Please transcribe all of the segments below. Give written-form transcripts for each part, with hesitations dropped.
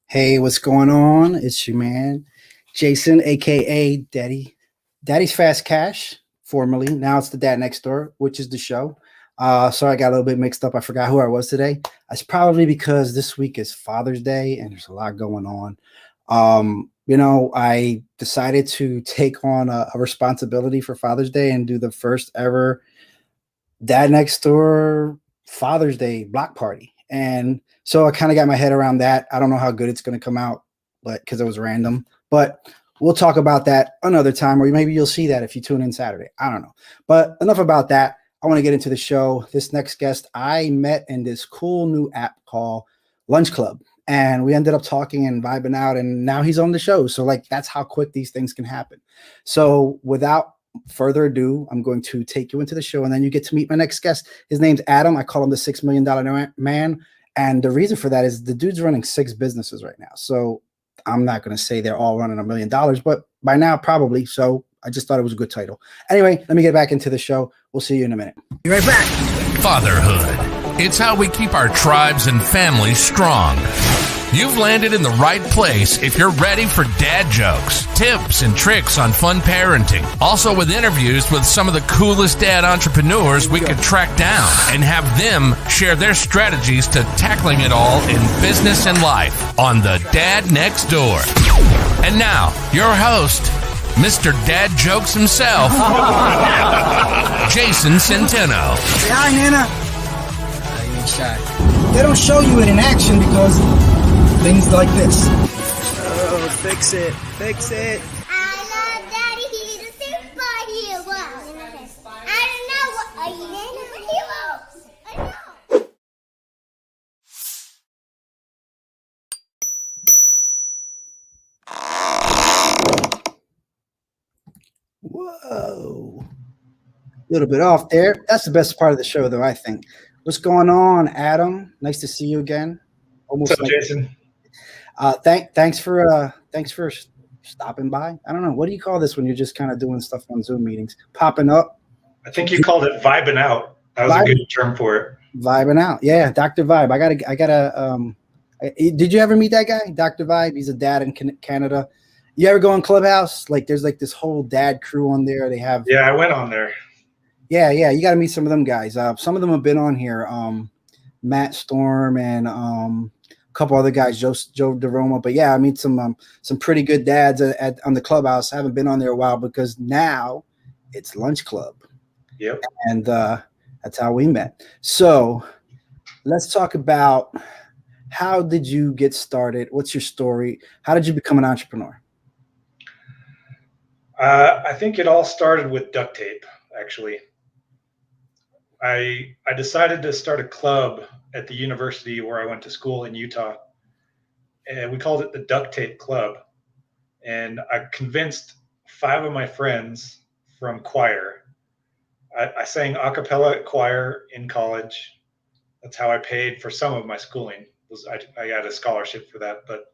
Hey, what's going on? It's your man, Jason, aka Daddy's Fast Cash, formerly. Now it's the Dad Next Door, which is the show. Sorry, I got a little bit mixed up. I forgot who I was today. It's probably because this week is Father's Day and there's a lot going on. I decided to take on a responsibility for Father's Day and do the first ever Dad Next Door Father's Day block party. And so I kind of got my head around that. I don't know how good it's going to come out, but because it was random. But we'll talk about that another time, or maybe you'll see that if you tune in Saturday. I don't know. But enough about that. I want to get into the show. This next guest I met in this cool new app called Lunch Club. And we ended up talking and vibing out, and now he's on the show. So that's how quick these things can happen. So without further ado, I'm going to take you into the show, and then you get to meet my next guest. His name's Adam. I call him the $6 million man. And the reason for that is the dude's running 6 businesses right now. So I'm not going to say they're all running $1 million, but by now probably. So I just thought it was a good title. Anyway, let me get back into the show. We'll see you in a minute. Be right back. Fatherhood. It's how we keep our tribes and families strong. You've landed in the right place if you're ready for dad jokes, tips, and tricks on fun parenting. Also with interviews with some of the coolest dad entrepreneurs we could track down and have them share their strategies to tackling it all in business and life on the Dad Next Door. And now, your host, Mr. Dad Jokes himself, Jason Centeno. Say hi, Nana. You ain't shy. They don't show you it in action because things like this. Oh, fix it. Fix it. I love Daddy. He's a superhero. I don't know what are you superheroes. I know. Whoa. A little bit off there. That's the best part of the show, though, I think. What's going on, Adam? Nice to see you again. Almost What's up, Jason? Thanks for stopping by. I don't know. What do you call this when you're just kind of doing stuff on Zoom meetings? Popping up? I think you called it vibing out. That was a good term for it. Vibing out. Yeah, Dr. Vibe. I gotta did you ever meet that guy? Dr. Vibe? He's a dad in Canada. You ever go on Clubhouse? There's this whole dad crew on there. They have I went on there. Yeah, you gotta meet some of them guys. Some of them have been on here. Matt Storm and couple other guys, Joe DeRoma. But yeah, I meet some pretty good dads on the Clubhouse. I haven't been on there a while because now it's Lunch Club. Yep. And that's how we met. So let's talk about, how did you get started? What's your story? How did you become an entrepreneur? I think it all started with duct tape, actually. I decided to start a club at the university where I went to school in Utah, and we called it the Duct Tape Club. And I convinced 5 of my friends from choir. I sang a cappella choir in college. That's how I paid for some of my schooling. I had a scholarship for that, but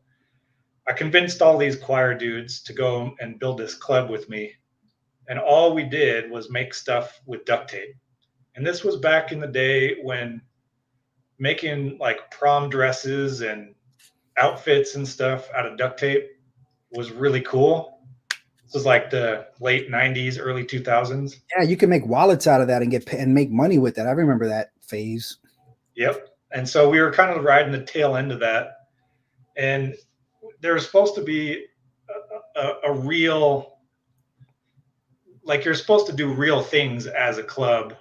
I convinced all these choir dudes to go and build this club with me. And all we did was make stuff with duct tape. And this was back in the day when making prom dresses and outfits and stuff out of duct tape was really cool. This was the late 90s, early 2000s. Yeah, you can make wallets out of that and make money with that. I remember that phase. Yep. And so we were kind of riding the tail end of that. And there was supposed to be a real, you're supposed to do real things as a club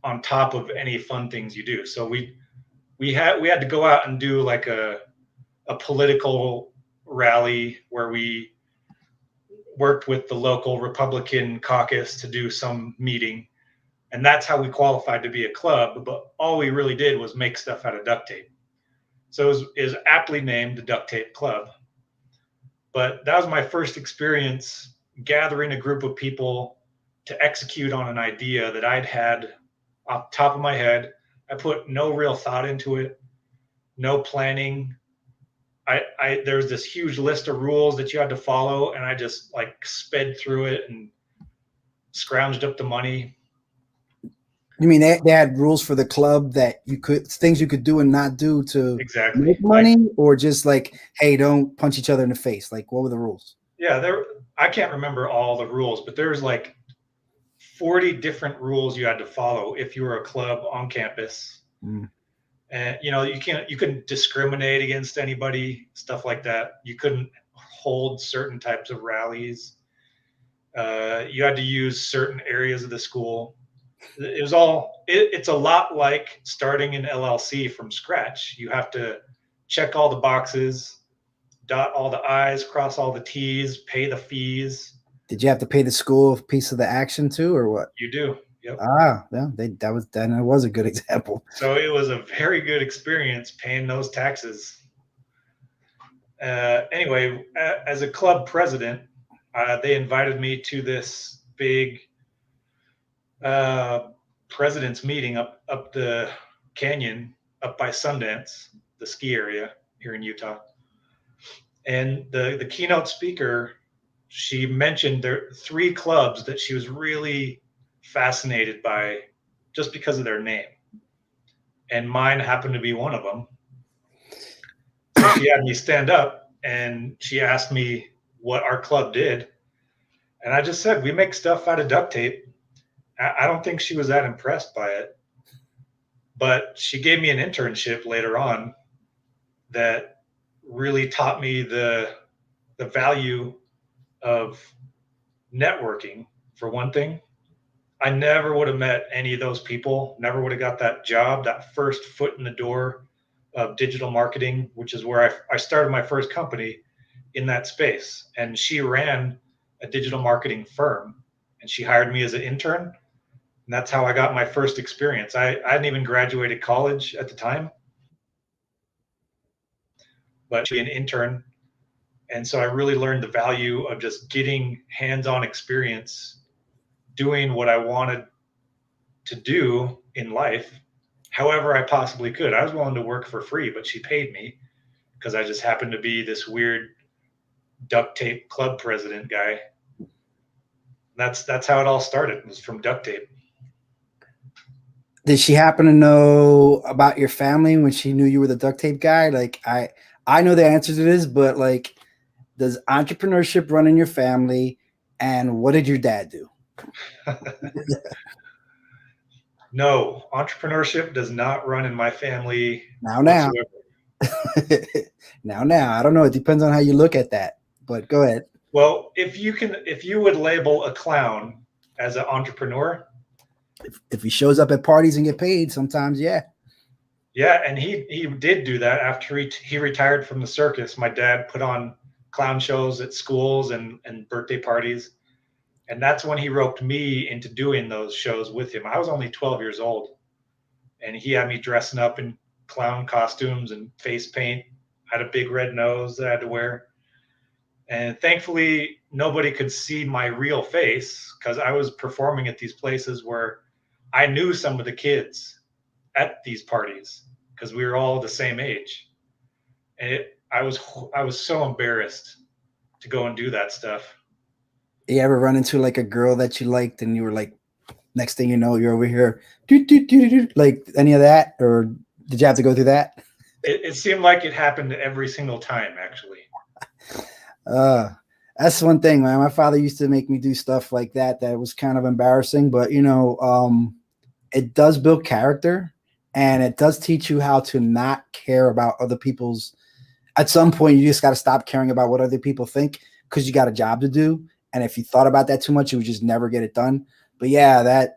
on top of any fun things you do. So we had to go out and do a political rally where we worked with the local Republican caucus to do some meeting. And that's how we qualified to be a club. But all we really did was make stuff out of duct tape. So it was aptly named the Duct Tape Club. But that was my first experience gathering a group of people to execute on an idea that I'd had off the top of my head. I put no real thought into it, no planning. There's this huge list of rules that you had to follow, and I just sped through it and scrounged up the money. You mean they had rules for the club that things you could do and not do to Exactly. make money, or just like, hey, don't punch each other in the face? Like, what were the rules? Yeah, I can't remember all the rules, but there's like 40 different rules you had to follow if you were a club on campus. Mm. And you couldn't discriminate against anybody, stuff like that. You couldn't hold certain types of rallies. You had to use certain areas of the school. It was it's a lot like starting an LLC from scratch. You have to check all the boxes, dot all the I's, cross all the T's, pay the fees. Did you have to pay the school a piece of the action too, or what? You do. Yep. Ah, yeah, that was a good example. So it was a very good experience paying those taxes. Anyway, as a club president, they invited me to this big president's meeting up the canyon, up by Sundance, the ski area here in Utah. And the keynote speaker, she mentioned there are 3 clubs that she was really fascinated by just because of their name. And mine happened to be one of them. So she had me stand up and she asked me what our club did. And I just said, we make stuff out of duct tape. I don't think she was that impressed by it. But she gave me an internship later on that really taught me the value of networking, for one thing. I never would have met any of those people, never would have got that job, that first foot in the door of digital marketing, which is where I started my first company in that space. And she ran a digital marketing firm and she hired me as an intern. And that's how I got my first experience. I hadn't even graduated college at the time, but she was an intern. And so I really learned the value of just getting hands-on experience doing what I wanted to do in life, however I possibly could. I was willing to work for free, but she paid me because I just happened to be this weird duct tape club president guy. That's how it all started. It was from duct tape. Did she happen to know about your family when she knew you were the duct tape guy? Like, I know the answer to this, but like, does entrepreneurship run in your family? And what did your dad do? No, entrepreneurship does not run in my family. Now, now, I don't know. It depends on how you look at that, but go ahead. Well, if you would label a clown as an entrepreneur, if he shows up at parties and get paid, sometimes, yeah. Yeah, and he did do that after he retired from the circus. My dad put on clown shows at schools and birthday parties. And that's when he roped me into doing those shows with him. I was only 12 years old, and he had me dressing up in clown costumes and face paint. I had a big red nose that I had to wear. And thankfully, nobody could see my real face because I was performing at these places where I knew some of the kids at these parties because we were all the same age. And I was so embarrassed to go and do that stuff. You ever run into like a girl that you liked and you were like, next thing you know, you're over here, like any of that? Or did you have to go through that? It seemed like it happened every single time, actually. That's one thing, man. My father used to make me do stuff like that was kind of embarrassing, but it does build character and it does teach you how to not care about other people's. At some point, you just got to stop caring about what other people think because you got a job to do. And if you thought about that too much, you would just never get it done. But yeah,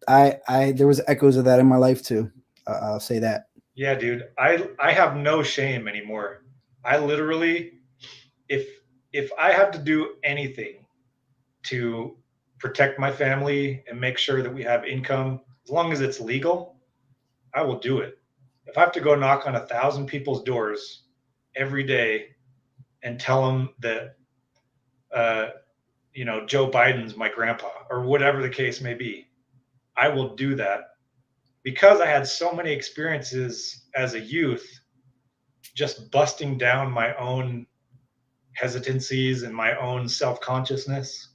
there was echoes of that in my life too. I'll say that. Yeah, dude, I have no shame anymore. I literally, if I have to do anything to protect my family and make sure that we have income, as long as it's legal, I will do it. If I have to go knock on 1,000 people's doors every day and tell them that, Joe Biden's my grandpa or whatever the case may be, I will do that because I had so many experiences as a youth, just busting down my own hesitancies and my own self-consciousness.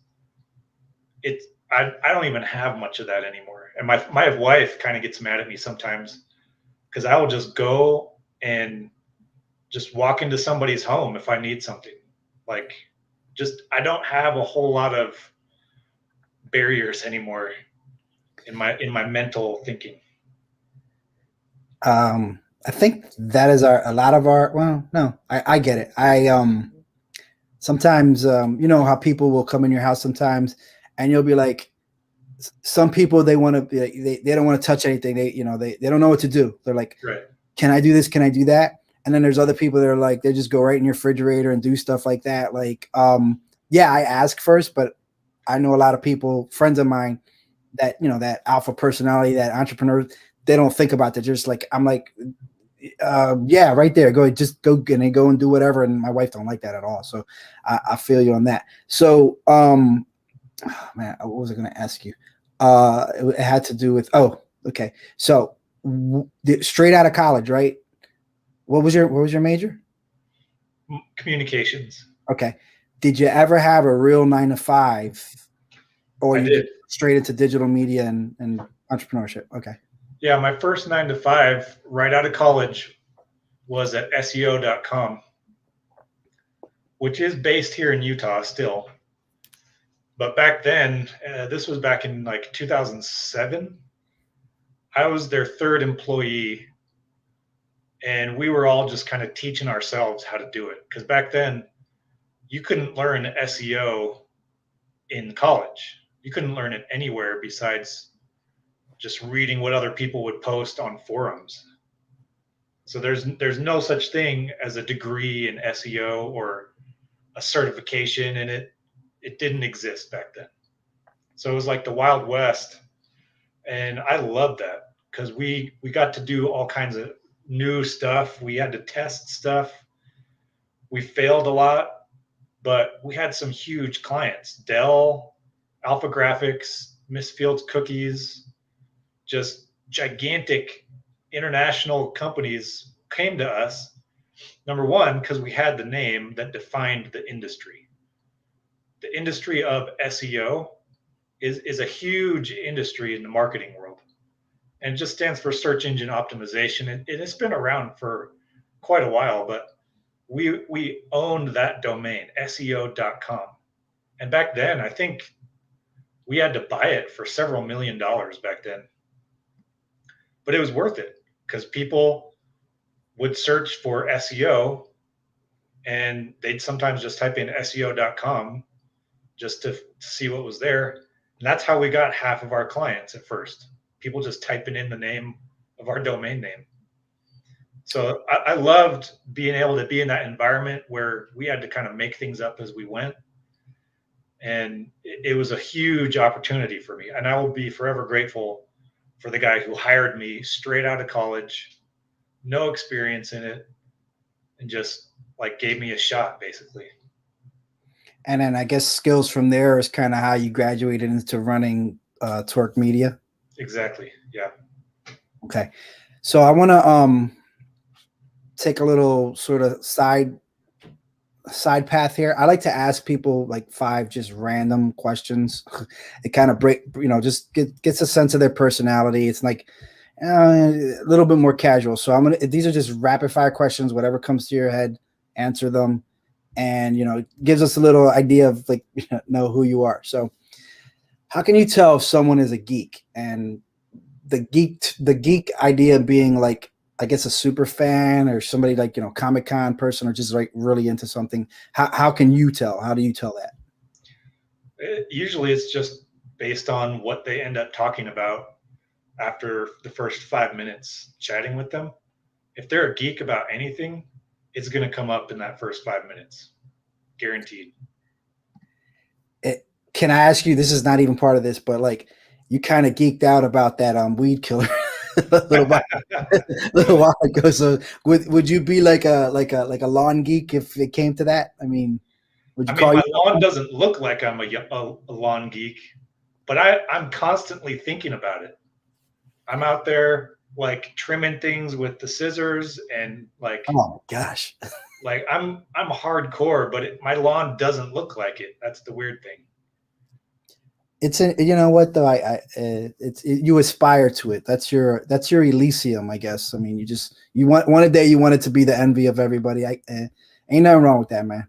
I don't even have much of that anymore. And my wife kind of gets mad at me sometimes because I will just go and just walk into somebody's home if I need something. Like, just I don't have a whole lot of barriers anymore in my mental thinking. I think that is a lot of our, well, no, I get it. Sometimes, you know how people will come in your house sometimes and you'll be like, some people, they want to be, they don't want to touch anything. They don't know what to do. They're like, Right. can I do this? Can I do that? And then there's other people that are like, they just go right in your refrigerator and do stuff like that. Like, yeah, I ask first, but I know a lot of people, friends of mine, that, you know, that alpha personality, that entrepreneur, they don't think about that. Just like, I'm like, yeah, right there. Just go and they go and do whatever. And my wife don't like that at all. So I feel you on that. So, man, what was I going to ask you? It had to do with, okay. So straight out of college, right? What was your major? Communications. Okay. Did you ever have a real 9-to-5, or I you did. straight into digital media and entrepreneurship? Okay. Yeah, my first 9-to-5 right out of college was at SEO.com, which is based here in Utah still. But back then, this was back in like 2007, I was their third employee, and we were all just kind of teaching ourselves how to do it. Because back then, you couldn't learn SEO in college. You couldn't learn it anywhere besides just reading what other people would post on forums. So there's no such thing as a degree in SEO or a certification in it. It didn't exist back then. So it was like the Wild West. And I loved that because we got to do all kinds of new stuff. We had to test stuff. We failed a lot, but we had some huge clients. Dell, Alpha Graphics, Miss Fields Cookies, just gigantic international companies came to us. Number one, because we had the name that defined the industry. The industry of SEO is a huge industry in the marketing world, and it just stands for search engine optimization. And it's been around for quite a while, but we owned that domain, SEO.com. And back then, I think we had to buy it for several $1 million back then. But it was worth it because people would search for SEO and they'd sometimes just type in SEO.com just to see what was there. And that's how we got half of our clients at first. People just typing in the name of our domain name. So I loved being able to be in that environment where we had to kind of make things up as we went. And it was a huge opportunity for me. And I will be forever grateful for the guy who hired me straight out of college, no experience in it, and just like gave me a shot basically. And then I guess skills from there is kind of how you graduated into running Torque Media. Exactly. Yeah. Okay. So I want to take a little sort of side path here. I like to ask people like 5 just random questions. It kind of just gets a sense of their personality. It's like a little bit more casual. So these are just rapid fire questions. Whatever comes to your head, answer them. And, gives us a little idea of like, know who you are. So how can you tell if someone is a geek? And the geek idea being like, I guess a super fan or somebody like, Comic-Con person or just like really into something. How can you tell? How do you tell that? Usually it's just based on what they end up talking about after the first 5 minutes chatting with them. If they're a geek about anything, it's going to come up in that first 5 minutes. Guaranteed. Can I ask you, this is not even part of this, but like you kind of geeked out about that weed killer a little while ago. So would you be like a lawn geek if it came to that? I mean, my lawn doesn't look like I'm a lawn geek, but I'm constantly thinking about it. I'm out there like trimming things with the scissors and like, oh gosh, like I'm hardcore, but my lawn doesn't look like it. That's the weird thing. It's you know what though, you aspire to it. That's your Elysium, I guess. I mean, you want one a day you want it to be the envy of everybody. Ain't nothing wrong with that, man.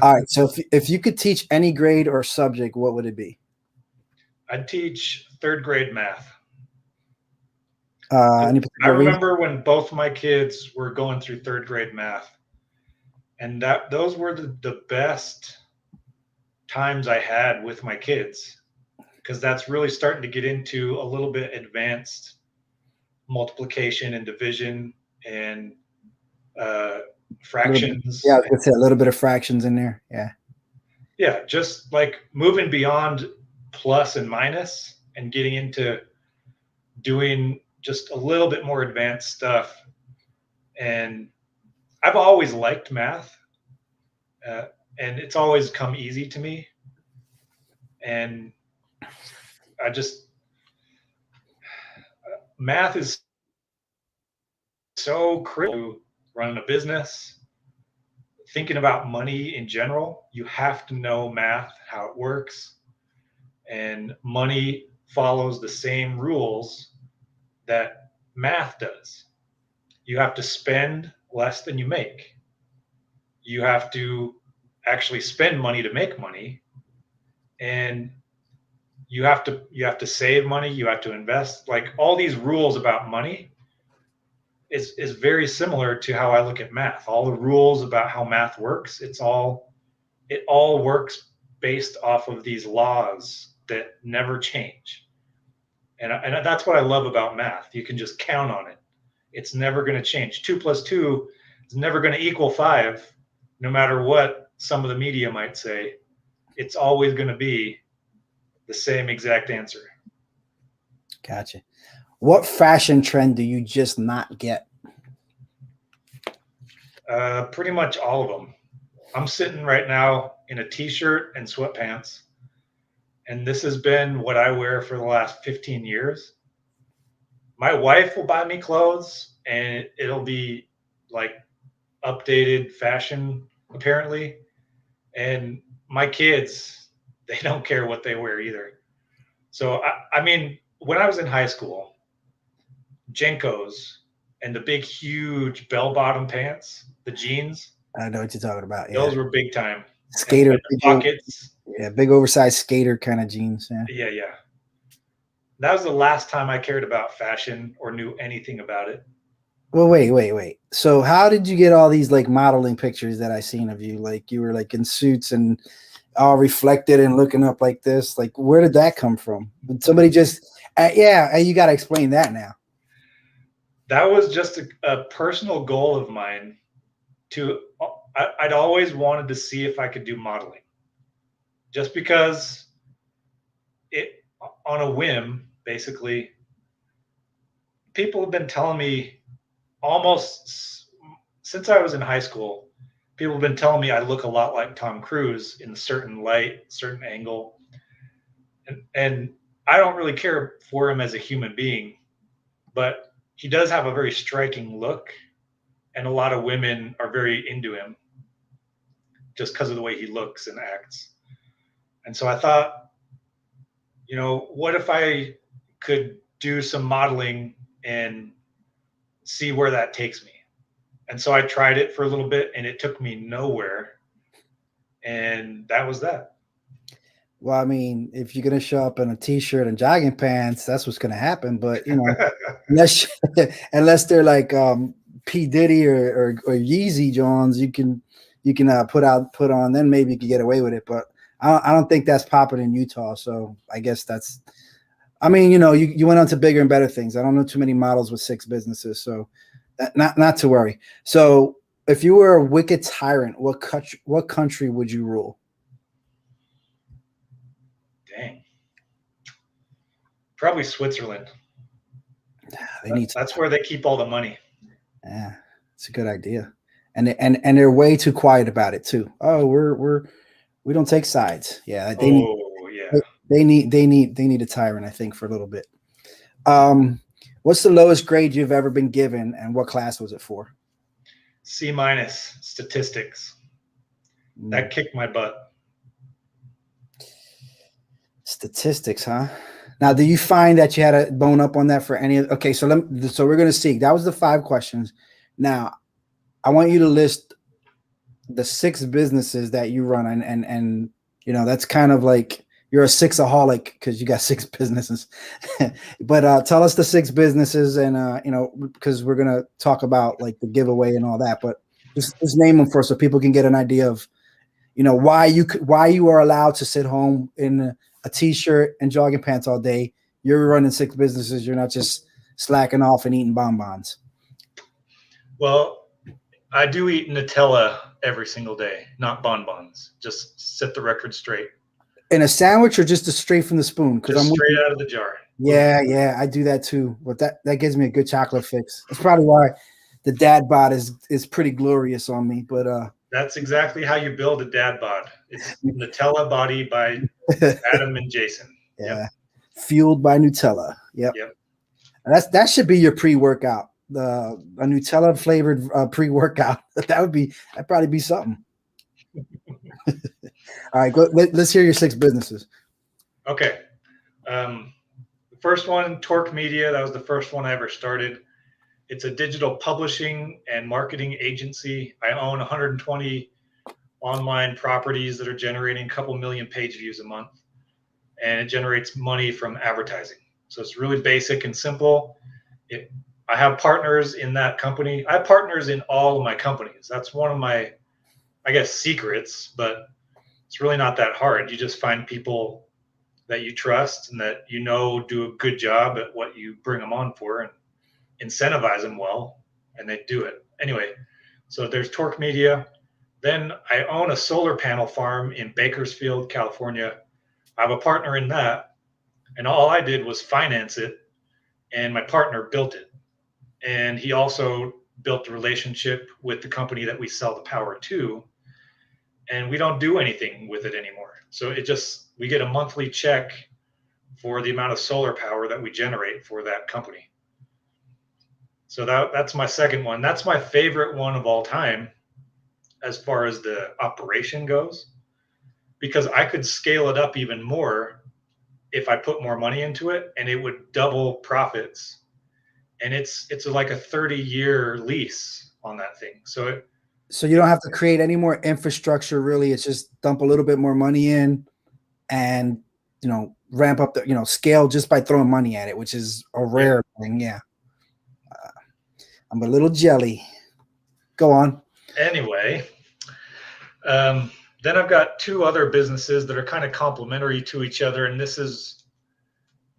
All right, so if you could teach any grade or subject, what would it be? I'd teach third grade math. Any I particular reason? remember when both my kids were going through third grade math, and those were the best times I had with my kids, because that's really starting to get into a little bit advanced multiplication and division and fractions. Yeah, I was gonna say a little bit of fractions in there. Yeah. Yeah, just like moving beyond plus and minus and getting into doing just a little bit more advanced stuff. And I've always liked math, and it's always come easy to me. And math is so critical to running a business, thinking about money in general. You have to know math, how it works, and money follows the same rules that math does. You have to spend less than you make. You have to actually spend money to make money, and you have to save money. You have to invest. Like, all these rules about money is very similar to how I look at math. All the rules about how math works, it all works based off of these laws that never change. And that's what I love about math. You can just count on it. It's never going to change. 2 plus 2 is never going to equal 5, no matter what some of the media might say. It's always going to be the same exact answer. Gotcha. What fashion trend do you just not get? Pretty much all of them. I'm sitting right now in a t-shirt and sweatpants, and this has been what I wear for the last 15 years. My wife will buy me clothes, and it'll be like updated fashion, apparently. And my kids, they don't care what they wear either. So, I mean, when I was in high school, Jenkos and the big, huge bell-bottom pants, the jeans, I know what you're talking about. Yeah. those were big time. Skater, and the pockets. Yeah, big oversized skater kind of jeans. Yeah. Yeah. That was the last time I cared about fashion or knew anything about it. Well, wait. So how did you get all these like modeling pictures that I seen of you? Like you were like in suits and all reflected and looking up like this. Like, where did that come from? Did somebody just you got to explain that now. That was just a personal goal of mine. I'd always wanted to see if I could do modeling, just because it, on a whim, basically. People have been telling me almost since I was in high school. People have been telling me I look a lot like Tom Cruise in a certain light, certain angle, and I don't really care for him as a human being, but he does have a very striking look, and a lot of women are very into him just because of the way he looks and acts. And so I thought, what if I could do some modeling and see where that takes me? And so I tried it for a little bit, and it took me nowhere. And that was that. Well, I mean, if you're gonna show up in a t-shirt and jogging pants, that's what's gonna happen. But unless they're like P Diddy or Yeezy Johns, you can put on. Then maybe you can get away with it. But I don't think that's popular in Utah. So I guess that's. I mean, you went on to bigger and better things. I don't know too many models with 6 businesses, so not to worry. So if you were a wicked tyrant, what country would you rule? Dang. Probably Switzerland. That's where they keep all the money. Yeah, it's a good idea. And they're way too quiet about it too. Oh, we don't take sides. Yeah, they need a tyrant, I think, for a little bit. What's the lowest grade you've ever been given, and what class was it for? C- statistics. That kicked my butt. Statistics, huh? Now, do you find that you had a bone up on that for any of? Okay, so so we're gonna see. That was the 5 questions. Now, I want you to list the 6 businesses that you run, and that's kind of like you're a sixaholic because you got 6 businesses. But tell us the 6 businesses, and because we're gonna talk about like the giveaway and all that. But just name them first so people can get an idea of why you are allowed to sit home in a t-shirt and jogging pants all day. You're running 6 businesses. You're not just slacking off and eating bonbons. Well, I do eat Nutella every single day, not bonbons. Just set the record straight. In a sandwich or just straight from the spoon? Because I'm straight out of the jar. Yeah, I do that too. But that gives me a good chocolate fix. That's probably why the dad bod is pretty glorious on me. But that's exactly how you build a dad bod. It's Nutella body by Adam and Jason. Yeah. Yep. Fueled by Nutella. Yep. That should be your pre-workout. A Nutella flavored pre-workout. That'd probably be something. All right, let's hear your 6 businesses. Okay. The first one, Torque Media. That was the first one I ever started. It's a digital publishing and marketing agency. I own 120 online properties that are generating a couple million page views a month, and it generates money from advertising. So it's really basic and simple. I have partners in that company. I have partners in all of my companies. That's one of my, I guess, secrets, but it's really not that hard. You just find people that you trust and that do a good job at what you bring them on for, and incentivize them well, and they do it. Anyway, so there's Torque Media. Then I own a solar panel farm in Bakersfield, California. I have a partner in that, and all I did was finance it, and my partner built it. And he also built a relationship with the company that we sell the power to, and we don't do anything with it anymore. So we get a monthly check for the amount of solar power that we generate for that company. So that's my second one. That's my favorite one of all time as far as the operation goes, because I could scale it up even more if I put more money into it, and it would double profits. And it's like a 30-year lease on that thing. So you don't have to create any more infrastructure, really. It's just dump a little bit more money in and, ramp up the, scale just by throwing money at it, which is a rare thing. Yeah. I'm a little jelly. Go on. Anyway, then I've got 2 other businesses that are kind of complementary to each other. And this is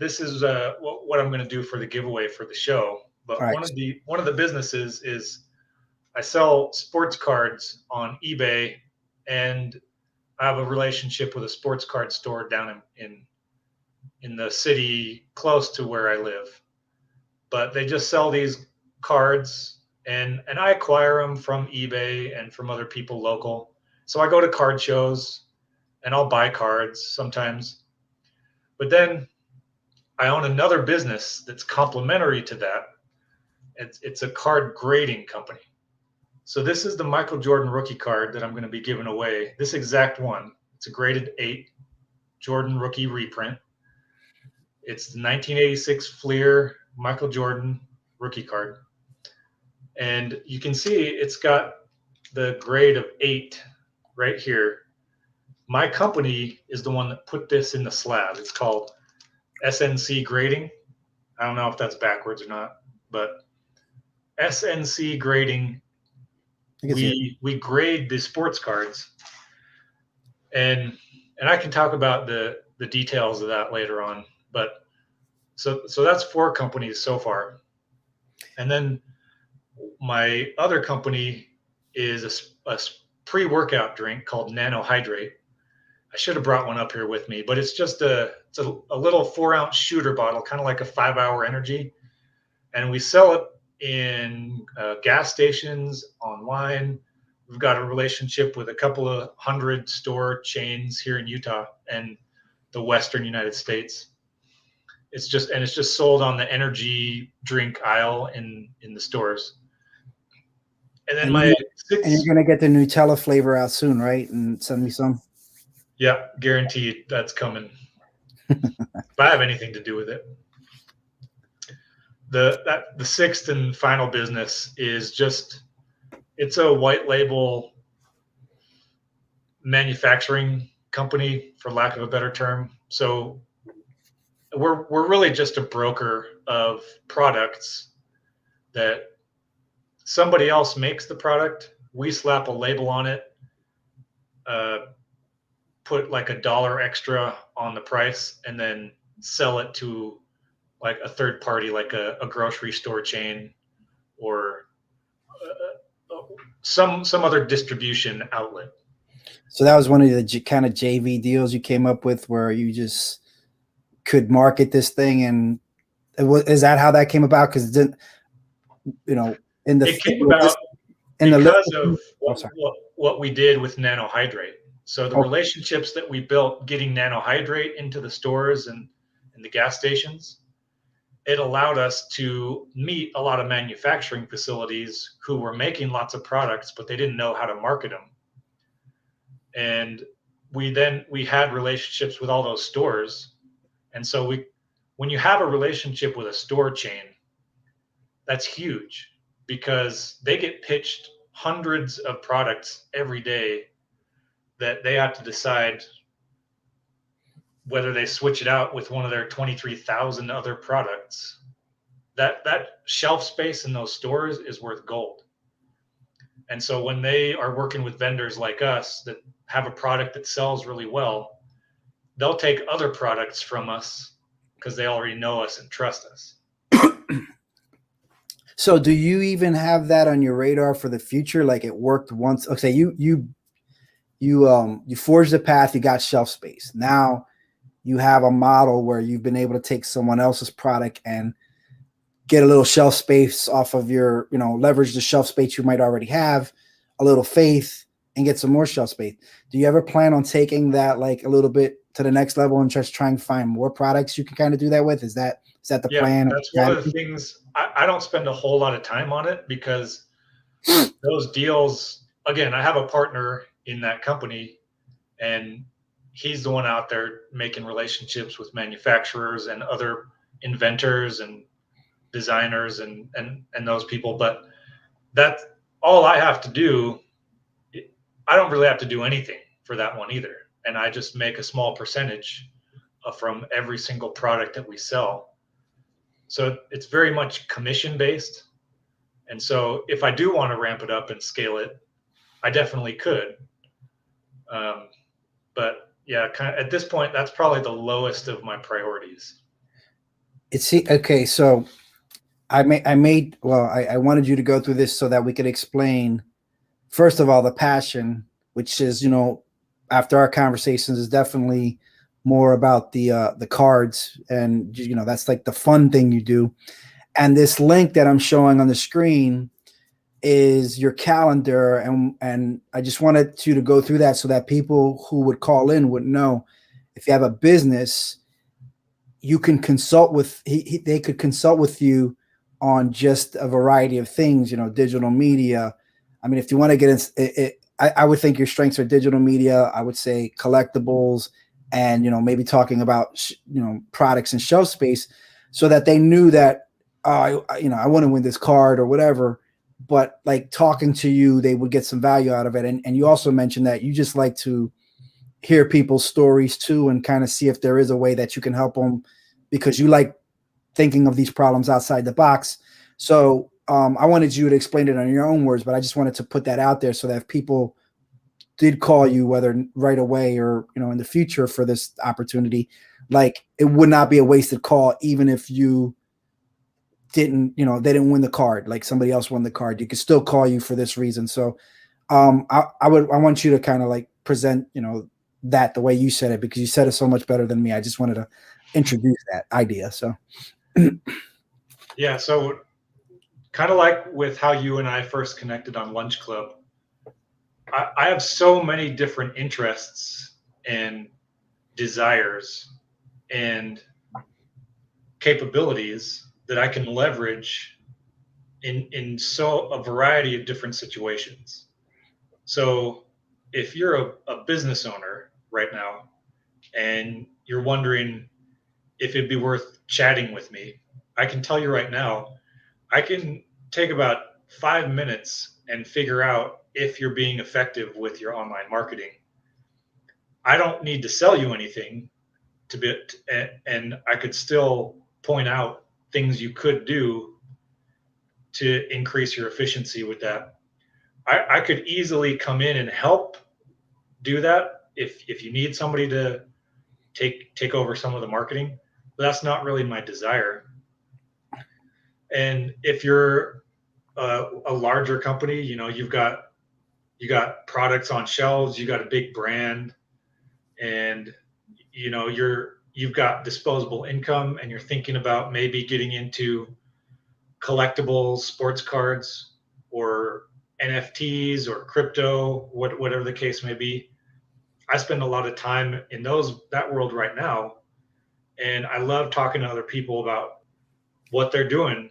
what I'm going to do for the giveaway for the show. But right. One of the businesses is I sell sports cards on eBay, and I have a relationship with a sports card store down in the city close to where I live. But they just sell these cards, and I acquire them from eBay and from other people local. So I go to card shows and I'll buy cards sometimes. But then I own another business that's complementary to that. It's a card grading company. So this is the Michael Jordan rookie card that I'm going to be giving away. This exact one. It's a graded 8 Jordan rookie reprint. It's the 1986 Fleer Michael Jordan rookie card. And you can see it's got the grade of 8 right here. My company is the one that put this in the slab. It's called SNC Grading. I don't know if that's backwards or not, but SNC Grading, we grade the sports cards. And I can talk about the details of that later on. But so that's 4 companies so far. And then my other company is a pre-workout drink called Nano Hydrate. I should have brought one up here with me, but it's just a little 4-ounce shooter bottle, kind of like a 5-hour energy. And we sell it in gas stations, online. We've got a relationship with a couple of 100 store chains here in Utah and the Western United States. It's just sold on the energy drink aisle in the stores. And then and you're gonna get the Nutella flavor out soon, right? And send me some. Yeah, guaranteed that's coming. if I have anything to do with it. The sixth and final business is just, it's a white label manufacturing company, for lack of a better term. So we're really just a broker of products that somebody else makes the product. We slap a label on it, put like $1 extra on the price, and then sell it to like a third party, like a grocery store chain or some other distribution outlet. So that was one of the kind of JV deals you came up with, where you just could market this thing, and is that how that came about? Because it came about because of oh, what we did with Nanohydrate. So the relationships that we built getting Nanohydrate into the stores and the gas stations, it allowed us to meet a lot of manufacturing facilities who were making lots of products, but they didn't know how to market them. And we had relationships with all those stores. And so when you have a relationship with a store chain, that's huge, because they get pitched hundreds of products every day that they have to decide whether they switch it out with one of their 23,000 other products. That shelf space in those stores is worth gold. And so when they are working with vendors like us that have a product that sells really well, they'll take other products from us because they already know us and trust us. So do you even have that on your radar for the future? Like, it worked once. Okay, you forged the path, you got shelf space. Now you have a model where you've been able to take someone else's product and get a little shelf space off of your, leverage the shelf space you might already have, a little faith, and get some more shelf space. Do you ever plan on taking that like a little bit to the next level and just trying to find more products you can kind of do that with? Is that the plan? That's one of the things. I don't spend a whole lot of time on it, because those deals, again, I have a partner in that company, and he's the one out there making relationships with manufacturers and other inventors and designers and those people. But that's all I have to do. I don't really have to do anything for that one either. And I just make a small percentage from every single product that we sell. So it's very much commission based. And so if I do want to ramp it up and scale it, I definitely could. But yeah, kind of at this point, that's probably the lowest of my priorities. Okay. So I wanted you to go through this so that we could explain, first of all, the passion, which is, after our conversations, is definitely more about the cards, and that's like the fun thing you do. And this link that I'm showing on the screen is your calendar, and I just wanted you to go through that so that people who would call in would know, if you have a business, you can consult with they could consult with you on just a variety of things, digital media. I mean, if you want to get in, I would think your strengths are digital media. I would say collectibles, and maybe talking about products and shelf space, so that they knew that I want to win this card or whatever. But like talking to you, they would get some value out of it. And you also mentioned that you just like to hear people's stories too, and kind of see if there is a way that you can help them, because you like thinking of these problems outside the box. So I wanted you to explain it in your own words, but I just wanted to put that out there so that if people did call you, whether right away or in the future for this opportunity, like, it would not be a wasted call, even if you didn't, they didn't win the card, like somebody else won the card. You could still call you for this reason. So I want you to kind of like present that the way you said it, because you said it so much better than me. I just wanted to introduce that idea. So yeah, so kind of like with how you and I first connected on Lunch Club, I have so many different interests and desires and capabilities that I can leverage in a variety of different situations. So if you're a business owner right now and you're wondering, if it'd be worth chatting with me. I can tell you right now, I can take about 5 minutes and figure out if you're being effective with your online marketing. I don't need to sell you anything to be, and I could still point out things you could do to increase your efficiency with that. I could easily come in and help do that if you need somebody to take over some of the marketing, but that's not really my desire. And if you're a larger company, you know, you got products on shelves, you got a big brand, and you know you've got disposable income, and you're thinking about maybe getting into collectibles, sports cards, or NFTs or crypto, whatever the case may be. I spend a lot of time in that world right now, and I love talking to other people about what they're doing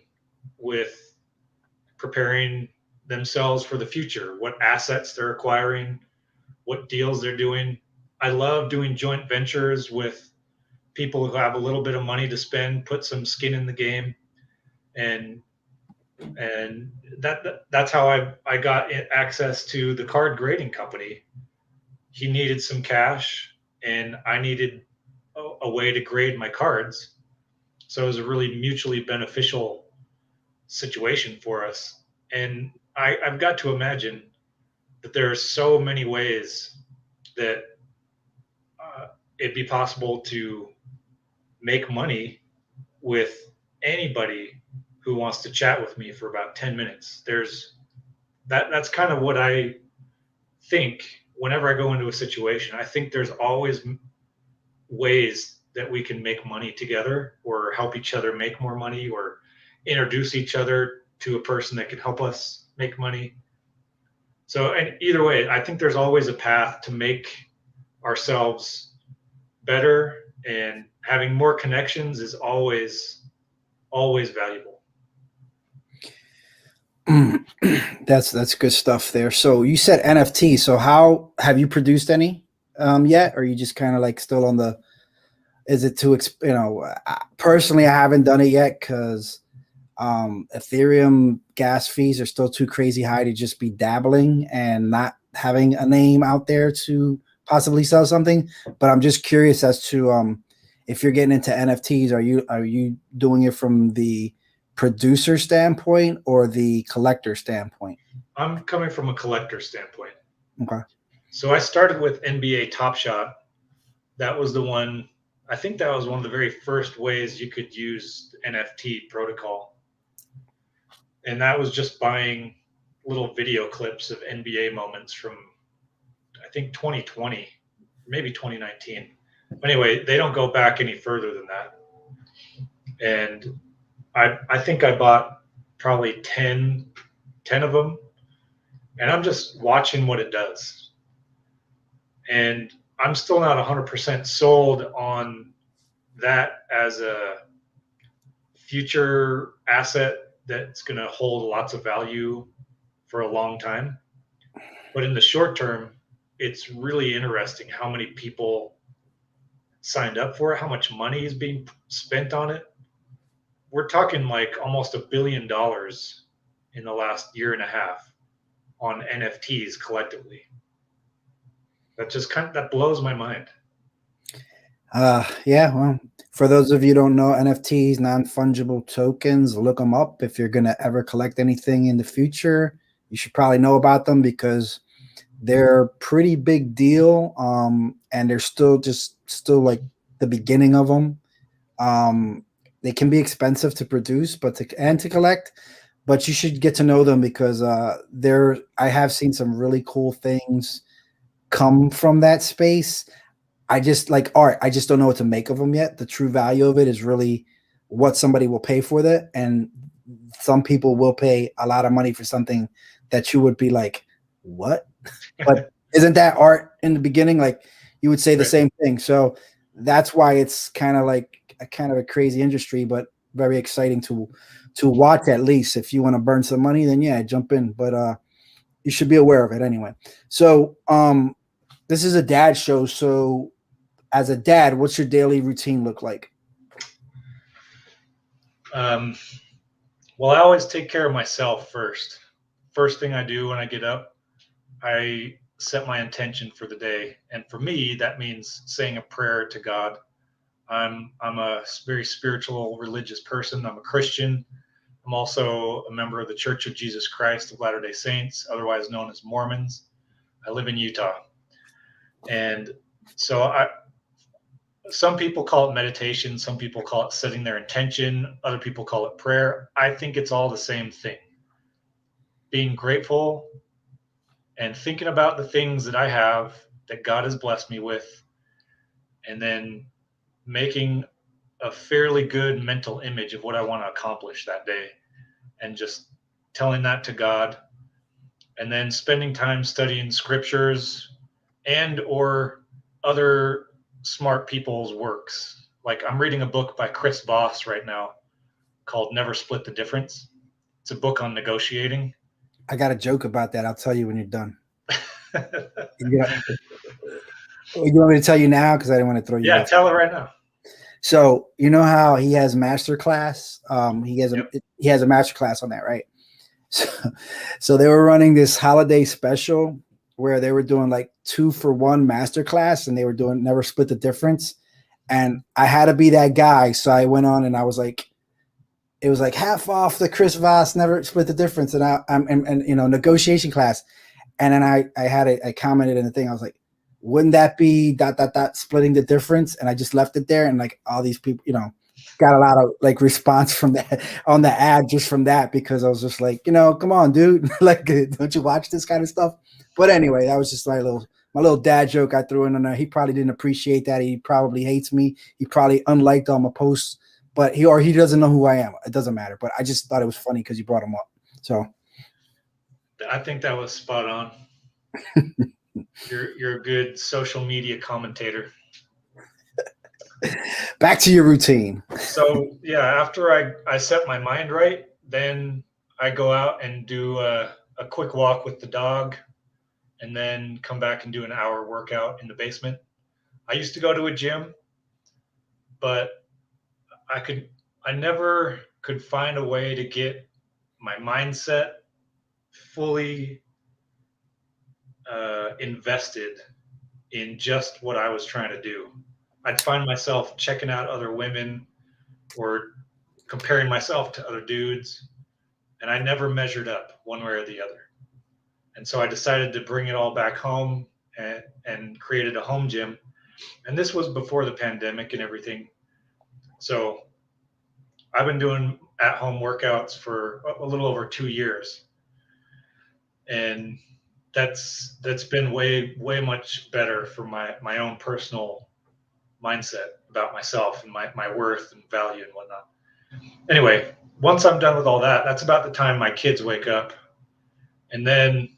with preparing themselves for the future, what assets they're acquiring, what deals they're doing. I love doing joint ventures with people who have a little bit of money to spend, put some skin in the game, and that's how I got access to the card grading company. He needed some cash, and I needed a way to grade my cards. So it was a really mutually beneficial situation for us. And I've got to imagine that there are so many ways that it'd be possible to make money with anybody who wants to chat with me for about 10 minutes. That's kind of what I think whenever I go into a situation. I think there's always ways that we can make money together, or help each other make more money, or introduce each other to a person that can help us make money. So, and either way, I think there's always a path to make ourselves better, and having more connections is always valuable. That's good stuff there. So you said NFT. So how have you produced any yet? Or are you just kind of like still on the? Is it too? Personally, I haven't done it yet because Ethereum gas fees are still too crazy high to just be dabbling and not having a name out there to possibly sell something. But I'm just curious as to if you're getting into NFTs, are you doing it from the producer standpoint or the collector standpoint? I'm coming from a collector standpoint. Okay. So I started with NBA Top Shot. That was the one. I think that was one of the very first ways you could use NFT protocol. And that was just buying little video clips of NBA moments from, I think, 2020, maybe 2019. But anyway, they don't go back any further than that. And I think I bought probably 10 of them, and I'm just watching what it does. And I'm still not 100% sold on that as a future asset that's going to hold lots of value for a long time. But in the short term, it's really interesting how many people signed up for it, how much money is being spent on it. We're talking like almost $1 billion in the last year and a half on NFTs collectively. That blows my mind. Yeah, well, for those of you who don't know, NFTs, non-fungible tokens, look them up. If you're going to ever collect anything in the future, you should probably know about them because they're a pretty big deal. And they're still like the beginning of them. They can be expensive to produce, and to collect, but you should get to know them because I have seen some really cool things come from that space. I just like art. I just don't know what to make of them yet. The true value of it is really what somebody will pay for that. And some people will pay a lot of money for something that you would be like, what? But isn't that art in the beginning? Like you would say the same thing. So that's why it's kind of like a crazy industry, but very exciting to watch. At least if you want to burn some money, then yeah, jump in. But you should be aware of it anyway. So this is a dad show. So as a dad, what's your daily routine look like? Well, I always take care of myself first. First thing I do when I get up, I set my intention for the day. And for me, that means saying a prayer to God. I'm a very spiritual, religious person. I'm a Christian. I'm also a member of the Church of Jesus Christ of Latter-day Saints, otherwise known as Mormons. I live in Utah. And so some people call it meditation. Some people call it setting their intention. Other people call it prayer. I think it's all the same thing. Being grateful and thinking about the things that I have that God has blessed me with, and then making a fairly good mental image of what I want to accomplish that day, and just telling that to God, and then spending time studying scriptures and or other smart people's works. Like I'm reading a book by Chris Voss right now called Never Split the Difference. It's a book on negotiating. I got a joke about that. I'll tell you when you're done. You want me to tell you now? Because I didn't want to throw you. Yeah, tell it right now. So you know how he has master class? He has a master class on that, right? So they were running this holiday special where they were doing like 2-for-1 master class, and they were doing Never Split the Difference. And I had to be that guy, so I went on and I was like, it was like half off the Chris Voss Never Split the Difference, and I'm negotiation class. And then I commented in the thing. I was like, wouldn't that be ... splitting the difference? And I just left it there. And like all these people, got a lot of like response from that on the ad just from that, because I was just like, come on, dude. Like, don't you watch this kind of stuff? But anyway, that was just my little dad joke I threw in there. He probably didn't appreciate that. He probably hates me. He probably unliked all my posts, but he doesn't know who I am. It doesn't matter. But I just thought it was funny because you brought him up. So I think that was spot on. You're a good social media commentator. Back to your routine. So yeah, after I set my mind right, then I go out and do a quick walk with the dog, and then come back and do an hour workout in the basement. I used to go to a gym, but I never could find a way to get my mindset fully invested in just what I was trying to do. I'd find myself checking out other women or comparing myself to other dudes, and I never measured up one way or the other. And so I decided to bring it all back home and created a home gym. And this was before the pandemic and everything. So I've been doing at-home workouts for a little over 2 years. And that's been way much better for my own personal mindset about myself and my worth and value and whatnot. Anyway, once I'm done with all that, that's about the time my kids wake up. And then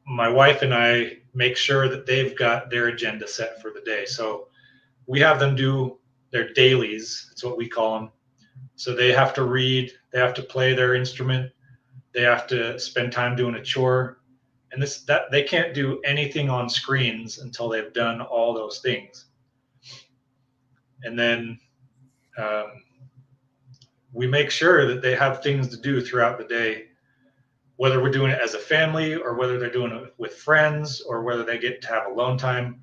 my wife and I make sure that they've got their agenda set for the day. So we have them do their dailies. It's what we call them. So they have to read, they have to play their instrument, they have to spend time doing a chore. And that they can't do anything on screens until they've done all those things. And then we make sure that they have things to do throughout the day, whether we're doing it as a family or whether they're doing it with friends or whether they get to have alone time.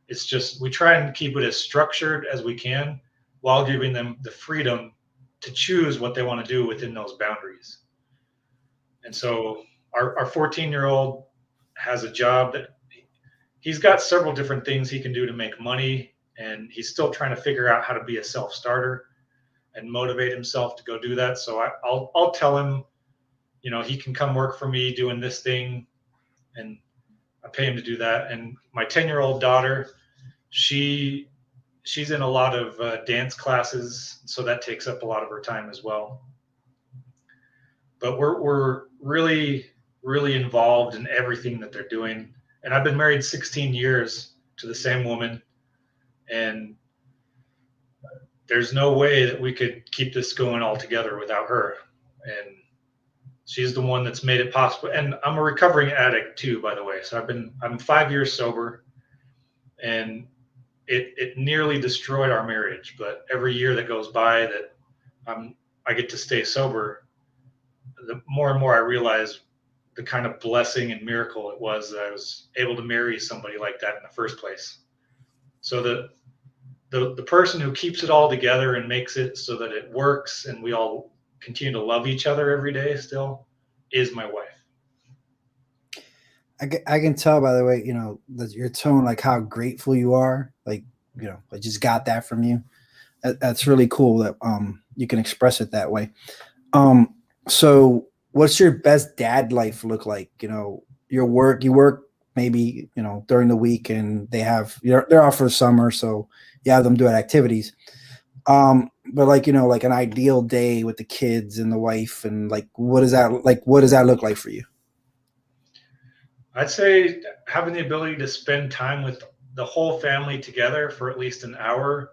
It's just, we try and keep it as structured as we can while giving them the freedom to choose what they want to do within those boundaries. And so our 14-year-old has a job that he's got several different things he can do to make money, and he's still trying to figure out how to be a self-starter and motivate himself to go do that. So I'll tell him, he can come work for me doing this thing, and I pay him to do that. And my 10-year-old daughter, she's in a lot of dance classes, so that takes up a lot of her time as well. But we're really involved in everything that they're doing. And I've been married 16 years to the same woman, and there's no way that we could keep this going all together without her. And she's the one that's made it possible. And I'm a recovering addict too, by the way. So I'm 5 years sober, and it nearly destroyed our marriage. But every year that goes by that I get to stay sober, the more and more I realize the kind of blessing and miracle it was that I was able to marry somebody like that in the first place. So the person who keeps it all together and makes it so that it works and we all continue to love each other every day still is my wife. I can tell by the way, that your tone, like how grateful you are. Like, I just got that from you. That's really cool that you can express it that way. So what's your best dad life look like? You work maybe, during the week and they're off for the summer. So you have them doing activities. But like an ideal day with the kids and the wife and like, what does that look like for you? I'd say having the ability to spend time with the whole family together for at least an hour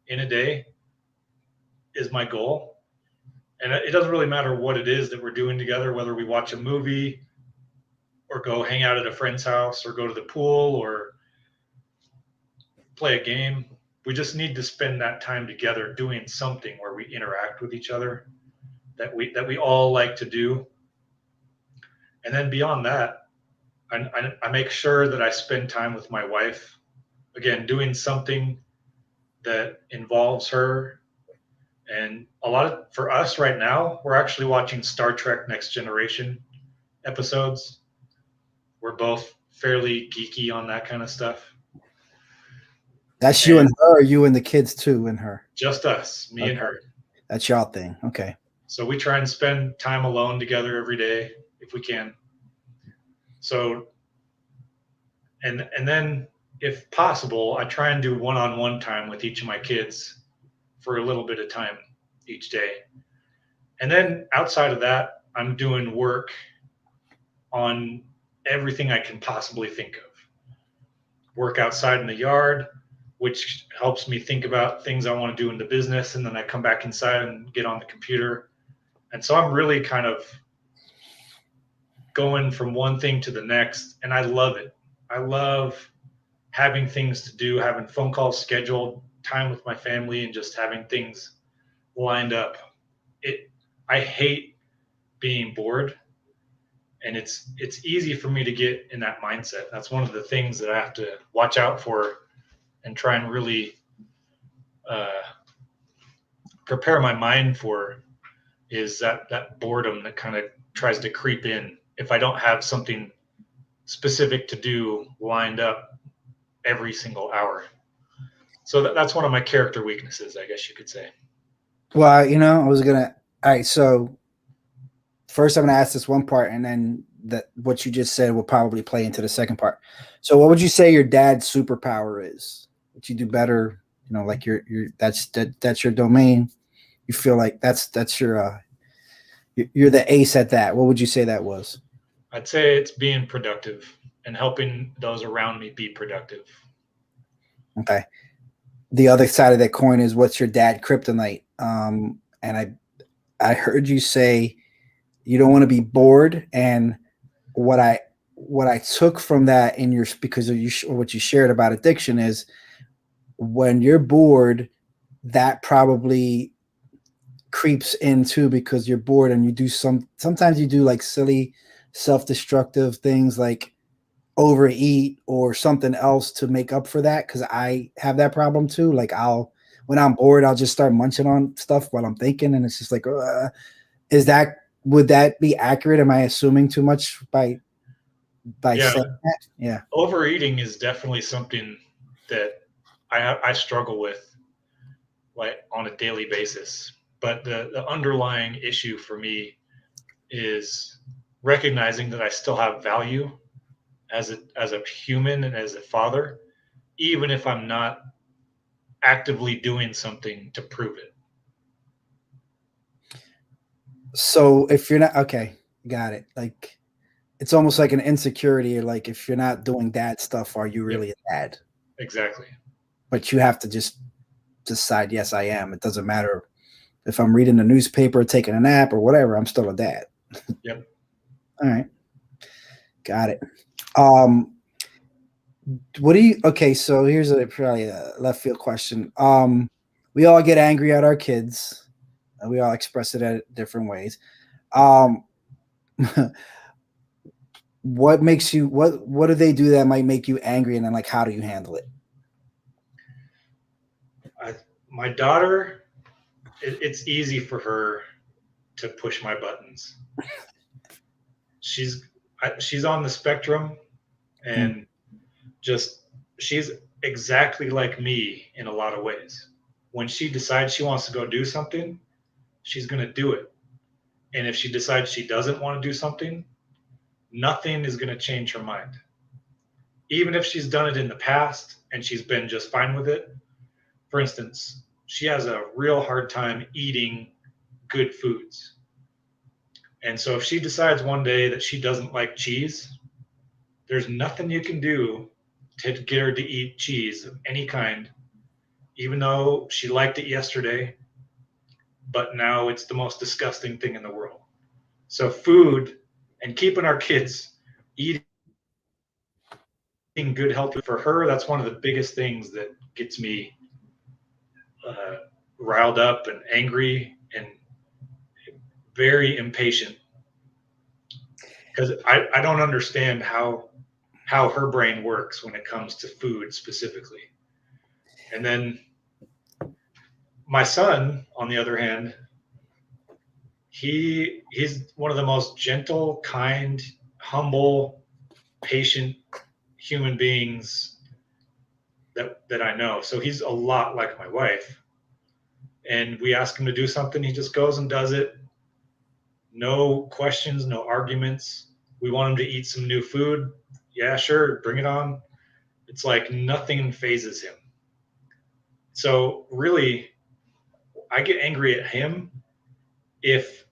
in a day is my goal. And it doesn't really matter what it is that we're doing together, whether we watch a movie or go hang out at a friend's house or go to the pool or play a game. We just need to spend that time together doing something where we interact with each other that we all like to do. And then beyond that, I make sure that I spend time with my wife, again, doing something that involves her. And for us right now, we're actually watching Star Trek Next Generation episodes. We're both fairly geeky on that kind of stuff. That's you and her, or you and the kids too, and her? Just us, me and her. That's y'all thing. Okay. So we try and spend time alone together every day if we can. So, and then if possible, I try and do one-on-one time with each of my kids for a little bit of time each day. And then outside of that, I'm doing work on everything I can possibly think of. Work outside in the yard, which helps me think about things I want to do in the business. And then I come back inside and get on the computer. And so I'm really kind of going from one thing to the next. And I love it. I love having things to do, having phone calls scheduled, time with my family, and just having things lined up. I hate being bored. And it's easy for me to get in that mindset. That's one of the things that I have to watch out for and try and really prepare my mind for, is that boredom that kind of tries to creep in if I don't have something specific to do lined up every single hour. So that's one of my character weaknesses, I guess you could say. Well, all right, so first I'm going to ask this one part, and then what you just said will probably play into the second part. So what would you say your dad's superpower is? What you do better, like that's your domain. You feel like that's your you're the ace at that. What would you say that was? I'd say it's being productive and helping those around me be productive. Okay. The other side of that coin is, what's your dad kryptonite? And I heard you say you don't want to be bored. And what I took from that because of what you shared about addiction is, when you're bored, that probably creeps in too, because you're bored and you do sometimes you do like silly self-destructive things like overeat or something else to make up for that. Cause I have that problem too. Like when I'm bored, I'll just start munching on stuff while I'm thinking. And it's just like, would that be accurate? Am I assuming too much by saying that? Yeah. Overeating is definitely something that I struggle with, like, on a daily basis. But the underlying issue for me is recognizing that I still have value as a human and as a father, even if I'm not actively doing something to prove it. So if you're not, okay, got it. Like, it's almost like an insecurity. Like, if you're not doing dad stuff, are you really a dad? Exactly. But you have to just decide, yes, I am. It doesn't matter if I'm reading the newspaper, taking a nap, or whatever. I'm still a dad. Yep. All right. Got it. Okay, so here's probably a left field question. We all get angry at our kids. We all express it at different ways. Um, what makes you what do they do that might make you angry, and then like how do you handle it? My daughter, it's easy for her to push my buttons. She's on the spectrum, and just she's exactly like me in a lot of ways. When she decides she wants to go do something, she's going to do it. And if she decides she doesn't want to do something, nothing is going to change her mind. Even if she's done it in the past and she's been just fine with it. For instance, she has a real hard time eating good foods. And so if she decides one day that she doesn't like cheese, there's nothing you can do to get her to eat cheese of any kind, even though she liked it yesterday, but now it's the most disgusting thing in the world. So food and keeping our kids eating good, healthy, for her, that's one of the biggest things that gets me riled up and angry and very impatient, because I don't understand how her brain works when it comes to food specifically. And then my son, on the other hand, he's one of the most gentle, kind, humble, patient human beings that I know. So he's a lot like my wife. And we ask him to do something, he just goes and does it. No questions, no arguments. We want him to eat some new food. Yeah, sure, bring it on. It's like nothing phases him. So really, I get angry at him if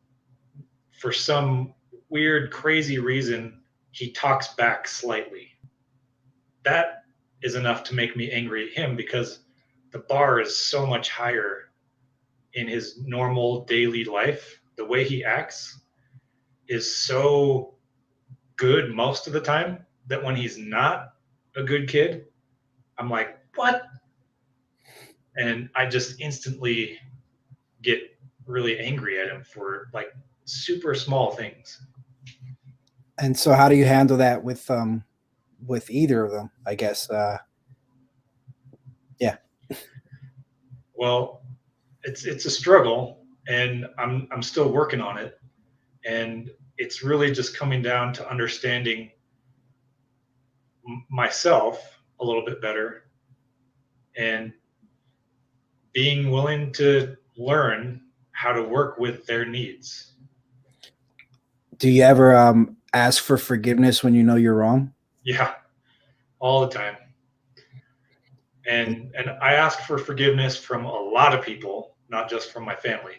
for some weird, crazy reason he talks back slightly. That is enough to make me angry at him, because the bar is so much higher in his normal daily life. The way he acts is so good most of the time that when he's not a good kid, I'm like, what? And I just instantly get really angry at him for like super small things. And so how do you handle that with either of them, I guess? Yeah. Well, it's a struggle, and I'm still working on it. And it's really just coming down to understanding myself a little bit better and being willing to learn how to work with their needs. Do you ever ask for forgiveness when you know you're wrong? Yeah, all the time. And I ask for forgiveness from a lot of people, not just from my family.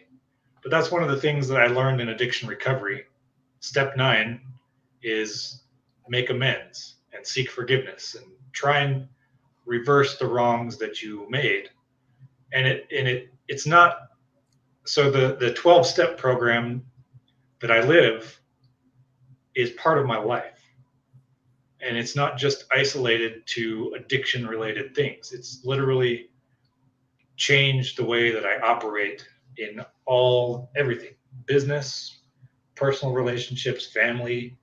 But that's one of the things that I learned in addiction recovery. Step 9 is make amends and seek forgiveness and try and reverse the wrongs that you made. And it's not, so the 12-step program that I live is part of my life. And it's not just isolated to addiction related things. It's literally changed the way that I operate in everything, business, personal relationships, family.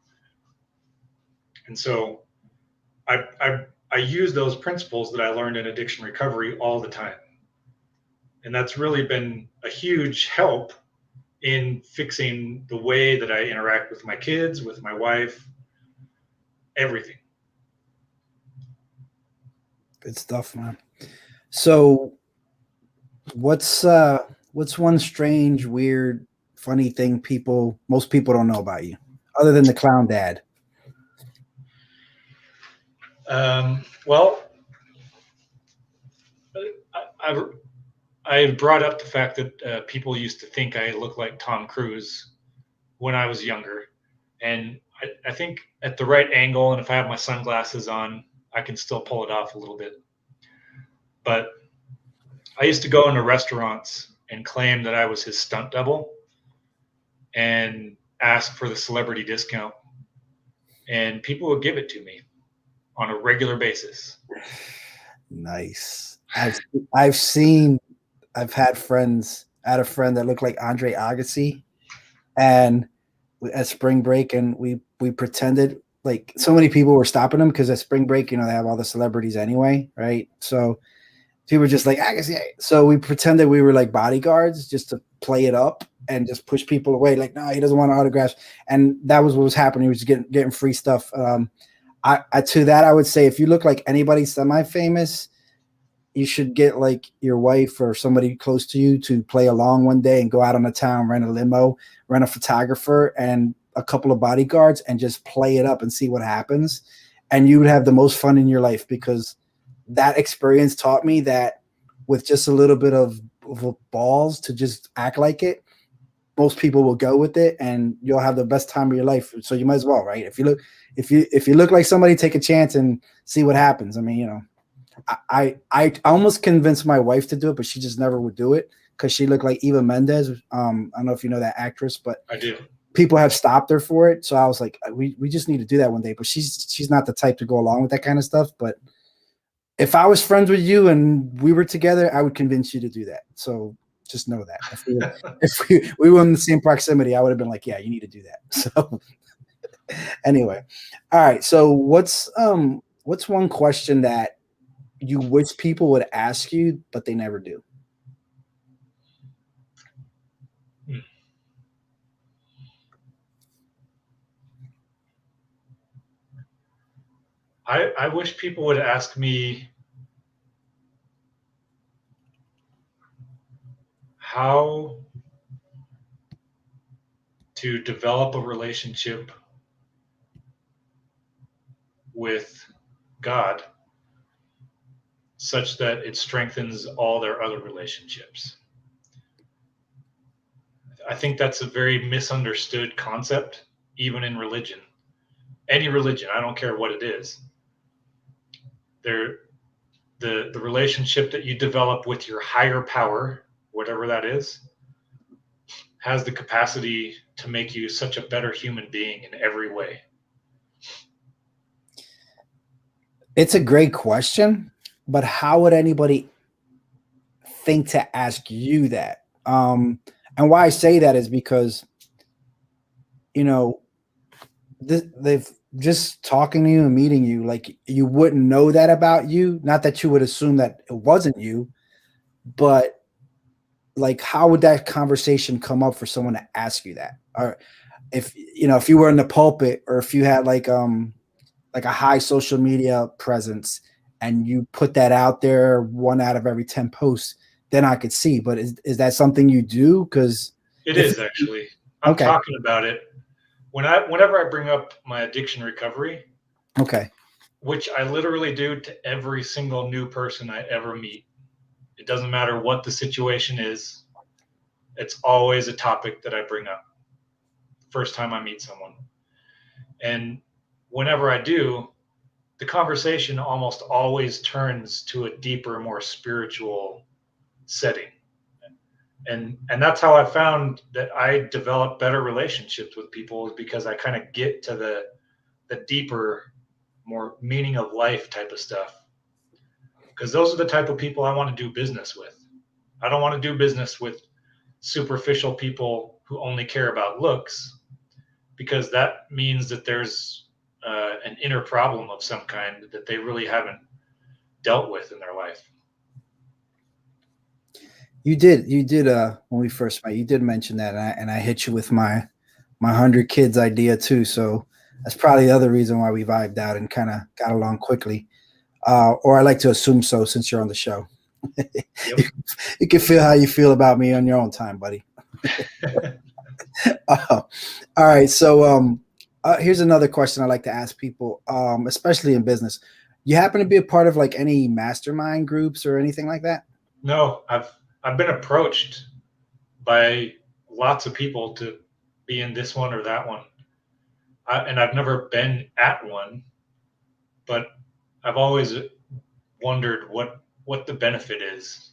And so I use those principles that I learned in addiction recovery all the time. And that's really been a huge help in fixing the way that I interact with my kids, with my wife, everything. Good stuff, man. So what's one strange, weird, funny thing most people don't know about you, other than the clown dad? Well, I brought up the fact that people used to think I looked like Tom Cruise when I was younger. And I think at the right angle, and if I have my sunglasses on, I can still pull it off a little bit. But I used to go into restaurants and claim that I was his stunt double and ask for the celebrity discount. And people would give it to me on a regular basis. Nice. I've had friends I had a friend that looked like Andre Agassi, and at spring break, and we pretended like so many people were stopping him because at spring break, they have all the celebrities anyway, right? So people were just like Agassi. So we pretended we were like bodyguards just to play it up and just push people away. Like, no, he doesn't want autographs, and that was what was happening. He was getting free stuff. To that, I would say if you look like anybody semi-famous, you should get like your wife or somebody close to you to play along one day and go out on the town, rent a limo, rent a photographer and a couple of bodyguards and just play it up and see what happens. And you would have the most fun in your life, because that experience taught me that with just a little bit of balls to just act like it, most people will go with it and you'll have the best time of your life. So you might as well, right? If you look like somebody, take a chance and see what happens. I mean, I almost convinced my wife to do it, but she just never would do it because she looked like Eva Mendes. I don't know if you know that actress, but I do. People have stopped her for it. So I was like, we just need to do that one day. But she's not the type to go along with that kind of stuff. But if I was friends with you and we were together, I would convince you to do that. So just know that if we were in the same proximity, I would have been like, yeah, you need to do that. So anyway, all right. So what's one question that you wish people would ask you, but they never do? I wish people would ask me how to develop a relationship with God such that it strengthens all their other relationships. I think that's a very misunderstood concept, even in religion. Any religion, I don't care what it is. The relationship that you develop with your higher power, whatever that is, has the capacity to make you such a better human being in every way. It's a great question, but how would anybody think to ask you that? And why I say that is because, they've just talking to you and meeting you, like you wouldn't know that about you. Not that you would assume that it wasn't you, but like, how would that conversation come up for someone to ask you that? Or if you were in the pulpit, or if you had like a high social media presence and you put that out there 1 out of every 10 posts, then I could see. But is that something you do? Because it is actually. I'm talking about it whenever I bring up my addiction recovery. Okay. Which I literally do to every single new person I ever meet. It doesn't matter what the situation is. It's always a topic that I bring up first time I meet someone. And whenever I do, the conversation almost always turns to a deeper, more spiritual setting. And that's how I found that I develop better relationships with people, is because I kind of get to the deeper, more meaning of life type of stuff. Because those are the type of people I want to do business with. I don't want to do business with superficial people who only care about looks, because that means that there's an inner problem of some kind that they really haven't dealt with in their life. You did when we first met, you did mention that, and I hit you with my 100 kids idea too. So that's probably the other reason why we vibed out and kind of got along quickly. Or I like to assume so, since you're on the show. Yep. You can feel how you feel about me on your own time, buddy. All right. So here's another question I like to ask people, especially in business. You happen to be a part of like any mastermind groups or anything like that? No, I've been approached by lots of people to be in this one or that one. And I've never been at one, but I've always wondered what the benefit is.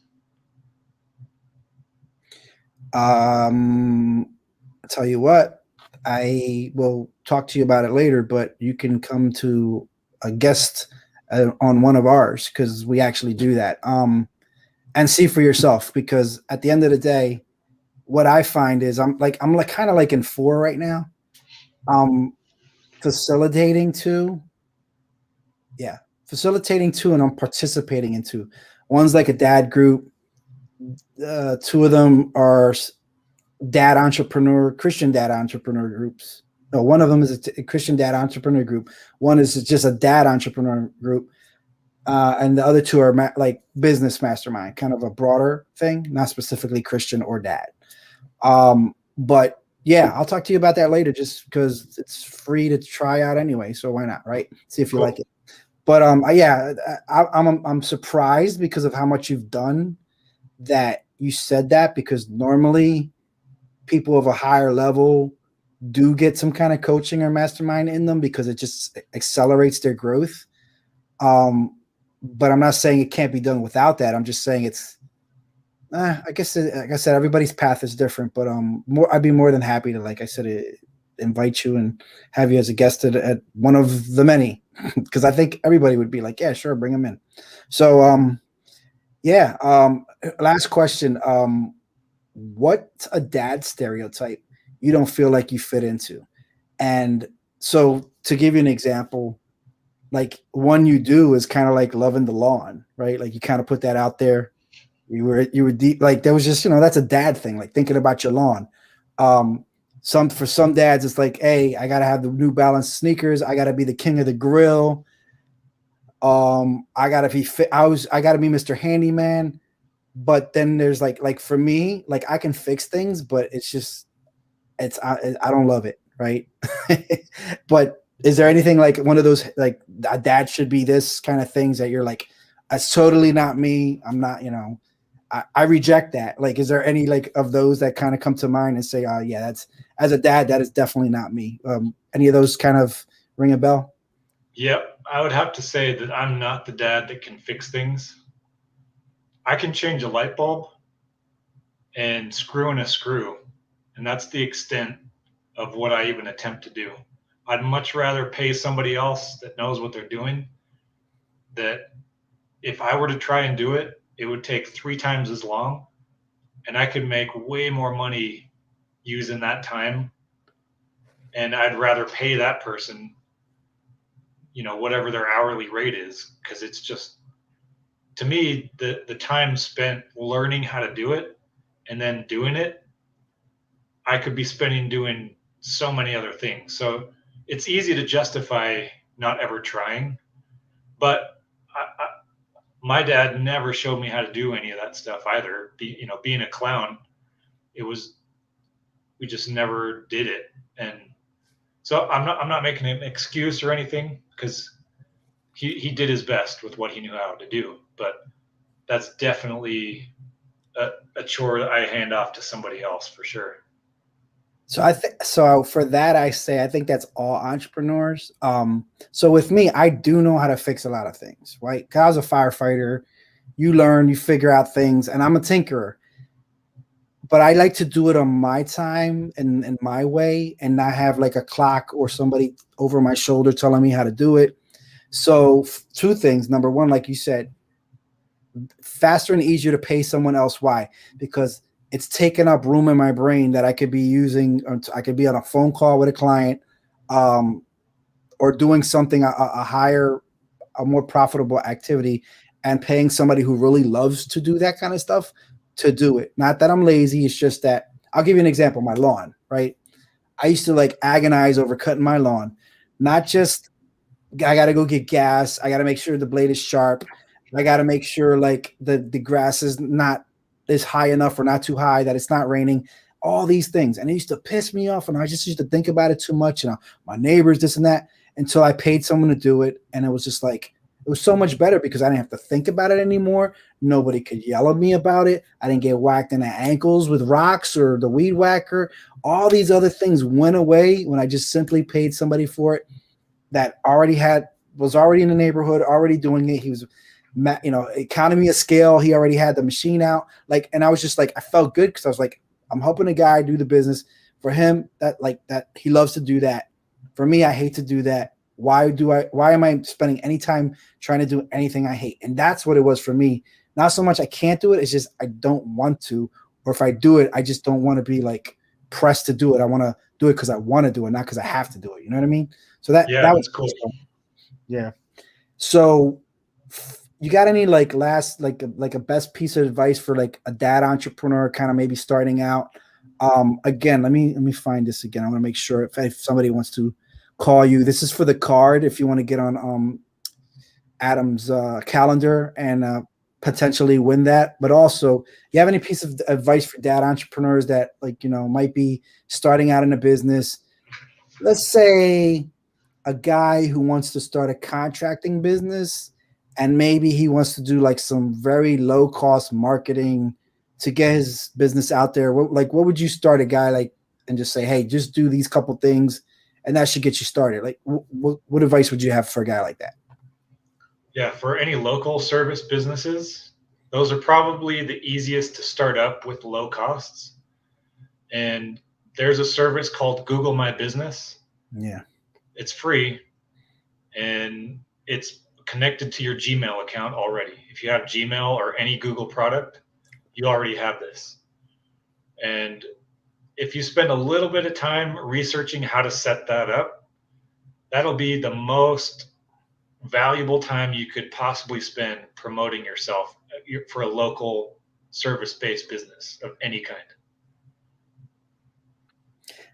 I'll tell you what, I will talk to you about it later, but you can come to a guest on one of ours, because we actually do that. And see for yourself, because at the end of the day, what I find is I'm kind of like in 4 right now. Facilitating 2. Yeah, facilitating 2, and I'm participating in 2. One's like a dad group. 2 of them are Christian dad entrepreneur groups. No, one of them is a Christian dad entrepreneur group. One is just a dad entrepreneur group. And the other 2 are like business mastermind, kind of a broader thing, not specifically Christian or dad. But yeah, I'll talk to you about that later, just because it's free to try out anyway. So why not, right? See if you like it. But yeah, I'm surprised because of how much you've done that you said that, because normally people of a higher level do get some kind of coaching or mastermind in them because it just accelerates their growth. But I'm not saying it can't be done without that. I'm just saying it's, I guess, like I said, everybody's path is different, but I'd be more than happy to, like I said, invite you and have you as a guest at one of the many, because I think everybody would be like, yeah, sure, bring them in. So, yeah. Last question. What's a dad stereotype you don't feel like you fit into? And so, to give you an example, like one you do is kind of like loving the lawn, right? Like you kind of put that out there. You were deep, like there was just, that's a dad thing, like thinking about your lawn. For some dads, it's like, hey, I gotta have the New Balance sneakers. I gotta be the king of the grill. I gotta be fit. I gotta be Mr. Handyman. But then there's like for me, like I can fix things, but I don't love it, right? But is there anything like one of those, like a dad should be this kind of things that you're like, that's totally not me. I'm not, I reject that. Like, is there any like of those that kind of come to mind and say, oh yeah, that's, as a dad, that is definitely not me. Any of those kind of ring a bell? Yep. I would have to say that I'm not the dad that can fix things. I can change a light bulb and screw in a screw. And that's the extent of what I even attempt to do. I'd much rather pay somebody else that knows what they're doing, that if I were to try and do it, it would take 3 times as long, and I could make way more money using that time. And I'd rather pay that person, whatever their hourly rate is, because it's just, to me, the time spent learning how to do it and then doing it, I could be spending doing so many other things. So it's easy to justify not ever trying, but my dad never showed me how to do any of that stuff either. Being a clown, we just never did it. And so I'm not making an excuse or anything, because he did his best with what he knew how to do. But that's definitely a chore that I hand off to somebody else for sure. So for that, I think that's all entrepreneurs. So with me, I do know how to fix a lot of things, right? 'Cause I was a firefighter. You learn, you figure out things, and I'm a tinkerer. But I like to do it on my time and my way, and not have like a clock or somebody over my shoulder telling me how to do it. So 2 things. Number one, like you said, faster and easier to pay someone else. Why? Because it's taken up room in my brain that I could be using. I could be on a phone call with a client, or doing something, a more profitable activity, and paying somebody who really loves to do that kind of stuff to do it. Not that I'm lazy. It's just that, I'll give you an example. My lawn, right? I used to like agonize over cutting my lawn. Not just, I got to go get gas. I got to make sure the blade is sharp. I got to make sure like the grass is not is high enough or not too high, that it's not raining, all these things. And it used to piss me off, and I just used to think about it too much. My neighbors, this and that, until I paid someone to do it. And it was just like, it was so much better because I didn't have to think about it anymore. Nobody could yell at me about it. I didn't get whacked in the ankles with rocks or the weed whacker. All these other things went away when I just simply paid somebody for it that was already in the neighborhood, already doing it. He was, economy of scale. He already had the machine out. And I was just like, I felt good because I was like, I'm helping a guy do the business. For him, that he loves to do that. For me, I hate to do that. Why am I spending any time trying to do anything I hate? And that's what it was for me. Not so much I can't do it. It's just I don't want to, or if I do it, I just don't want to be like pressed to do it. I want to do it because I want to do it, not because I have to do it. You know what I mean? So that that's was cool. Yeah. So you got any like last like a best piece of advice for like a dad entrepreneur kind of maybe starting out? Again, let me find this again. I want to make sure if somebody wants to call you, this is for the card. If you want to get on Adam's calendar and potentially win that, but also you have any piece of advice for dad entrepreneurs that like, might be starting out in a business? Let's say a guy who wants to start a contracting business and maybe he wants to do like some very low cost marketing to get his business out there. What would you start a guy like and just say, hey, just do these couple things and that should get you started? Like what advice would you have for a guy like that? Yeah, for any local service businesses, those are probably the easiest to start up with low costs. And there's a service called Google My Business. Yeah. It's free and it's connected to your Gmail account already. If you have Gmail or any Google product, you already have this. And if you spend a little bit of time researching how to set that up, that'll be the most valuable time you could possibly spend promoting yourself for a local service-based business of any kind.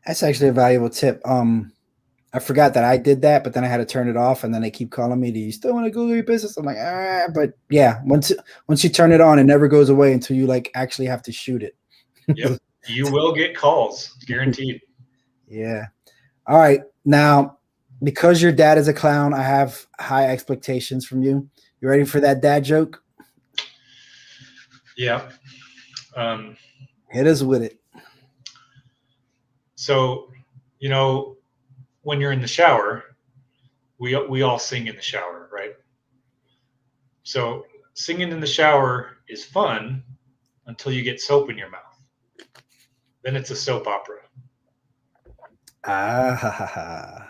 That's actually a valuable tip. I forgot that I did that, but then I had to turn it off, and then they keep calling me. Do you still want to Google your business? I'm like, but yeah, once you turn it on, it never goes away until you like actually have to shoot it. Yep, you will get calls, guaranteed. Yeah. All right, now because your dad is a clown, I have high expectations from you. You ready for that dad joke? Yeah. Hit us with it. So, when you're in the shower, we all sing in the shower, right? So singing in the shower is fun until you get soap in your mouth. Then it's a soap opera. A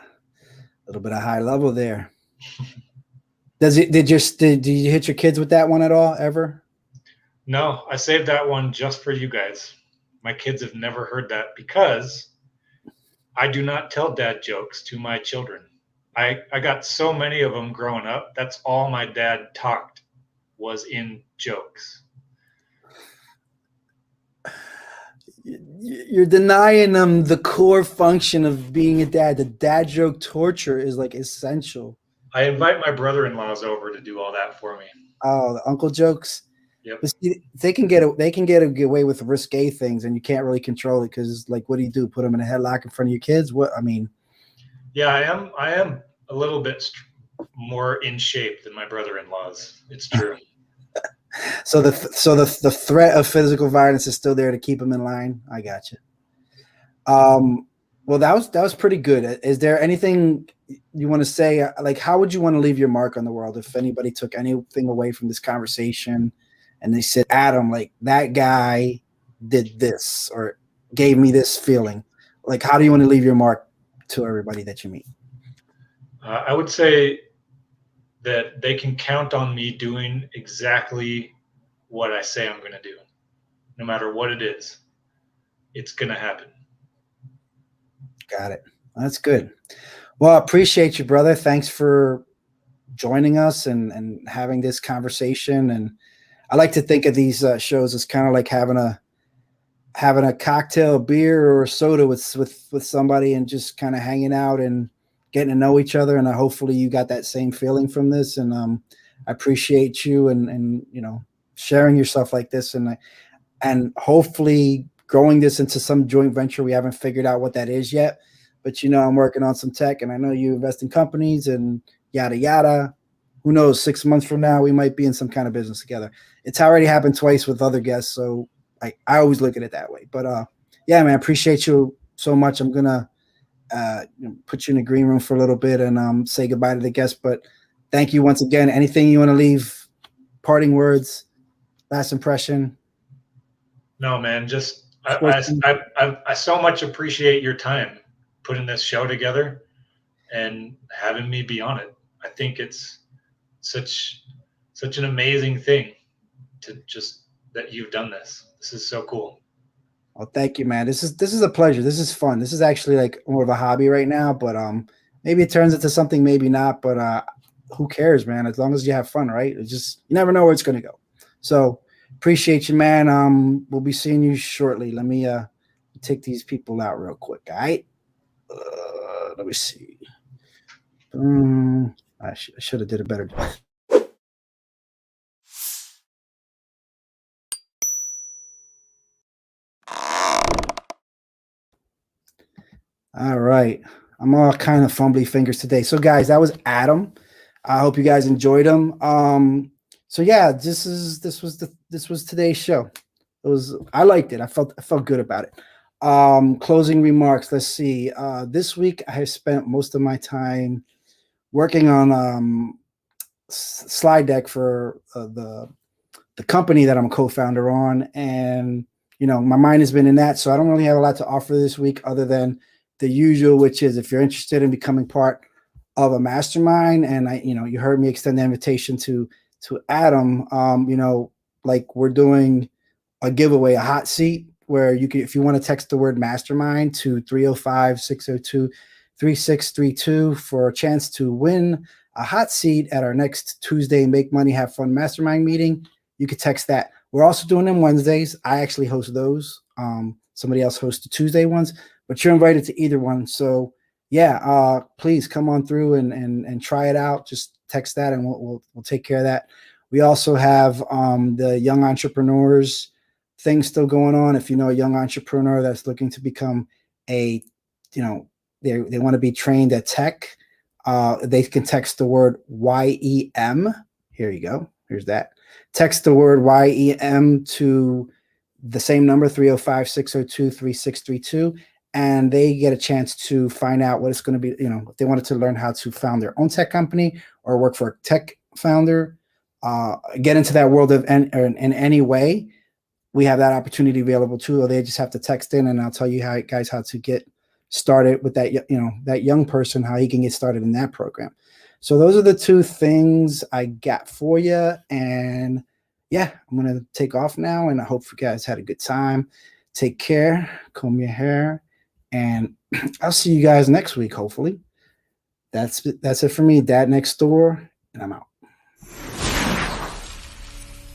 little bit of high level there. Did you hit your kids with that one at all ever? No, I saved that one just for you guys. My kids have never heard that because I do not tell dad jokes to my children. I got so many of them growing up. That's all my dad talked was in jokes. You're denying them the core function of being a dad. The dad joke torture is like essential. I invite my brother-in-laws over to do all that for me. Oh, the uncle jokes. Yep. But see, they can get away with risque things, and you can't really control it because, like, what do? Put them in a headlock in front of your kids? What I mean? Yeah, I am a little bit more in shape than my brother-in-laws. It's true. So the threat of physical violence is still there to keep them in line. I got you. Well, that was pretty good. Is there anything you want to say? Like, how would you want to leave your mark on the world if anybody took anything away from this conversation and they said, Adam, like that guy did this or gave me this feeling? Like, how do you want to leave your mark to everybody that you meet? I would say that they can count on me doing exactly what I say I'm going to do. No matter what it is, it's going to happen. Got it. That's good. Well, I appreciate you, brother. Thanks for joining us and having this conversation. And I like to think of these shows as kind of like having a cocktail, beer, or a soda with somebody and just kind of hanging out and getting to know each other. And hopefully you got that same feeling from this. And I appreciate you and sharing yourself like this and hopefully growing this into some joint venture. We haven't figured out what that is yet, but I'm working on some tech and I know you invest in companies and yada, yada. Who knows, 6 months from now, we might be in some kind of business together. It's already happened twice with other guests. So I always look at it that way, but yeah, man, I appreciate you so much. I'm going to put you in the green room for a little bit and say goodbye to the guests, but thank you once again. Anything you want to leave, parting words, last impression? No, man, just I so much appreciate your time putting this show together and having me be on it. I think it's such an amazing thing to just that you've done this. This is so cool. Oh, thank you, man. This is a pleasure. This is fun. This is actually like more of a hobby right now, but maybe it turns into something, maybe not, but who cares, man? As long as you have fun, right? It's just you never know where it's gonna go. So appreciate you, man. We'll be seeing you shortly. Let me take these people out real quick. All right. Let me see. I should have did a better job. All right. I'm all kind of fumbly fingers today. So guys, that was Adam. I hope you guys enjoyed him. So yeah, this was today's show. I liked it. I felt good about it. Closing remarks. Let's see. This week I have spent most of my time working on slide deck for the company that I'm a co-founder on, and my mind has been in that, so I don't really have a lot to offer this week other than the usual, which is if you're interested in becoming part of a mastermind, and you heard me extend the invitation to Adam, like we're doing a giveaway, a hot seat, where you can, if you want to text the word mastermind to 305-602-3632 for a chance to win a hot seat at our next Tuesday Make Money Have Fun mastermind meeting. You could text that. We're also doing them Wednesdays. I actually host those. Somebody else hosts the Tuesday ones, but you're invited to either one. So yeah, please come on through and try it out. Just text that and we'll take care of that. We also have the young entrepreneurs thing still going on. If you know a young entrepreneur that's looking to become they want to be trained at tech, they can text the word YEM. Here you go. Here's that. Text the word YEM to the same number, 305-602-3632, and they get a chance to find out what it's going to be. If they wanted to learn how to found their own tech company or work for a tech founder, get into that world in any way, we have that opportunity available too. Or they just have to text in, and I'll tell you how to get started with that, that young person, how he can get started in that program. So those are the two things I got for you. And yeah, I'm going to take off now, and I hope you guys had a good time. Take care, comb your hair, and I'll see you guys next week, hopefully. That's it for me, Dad Next Door, and I'm out.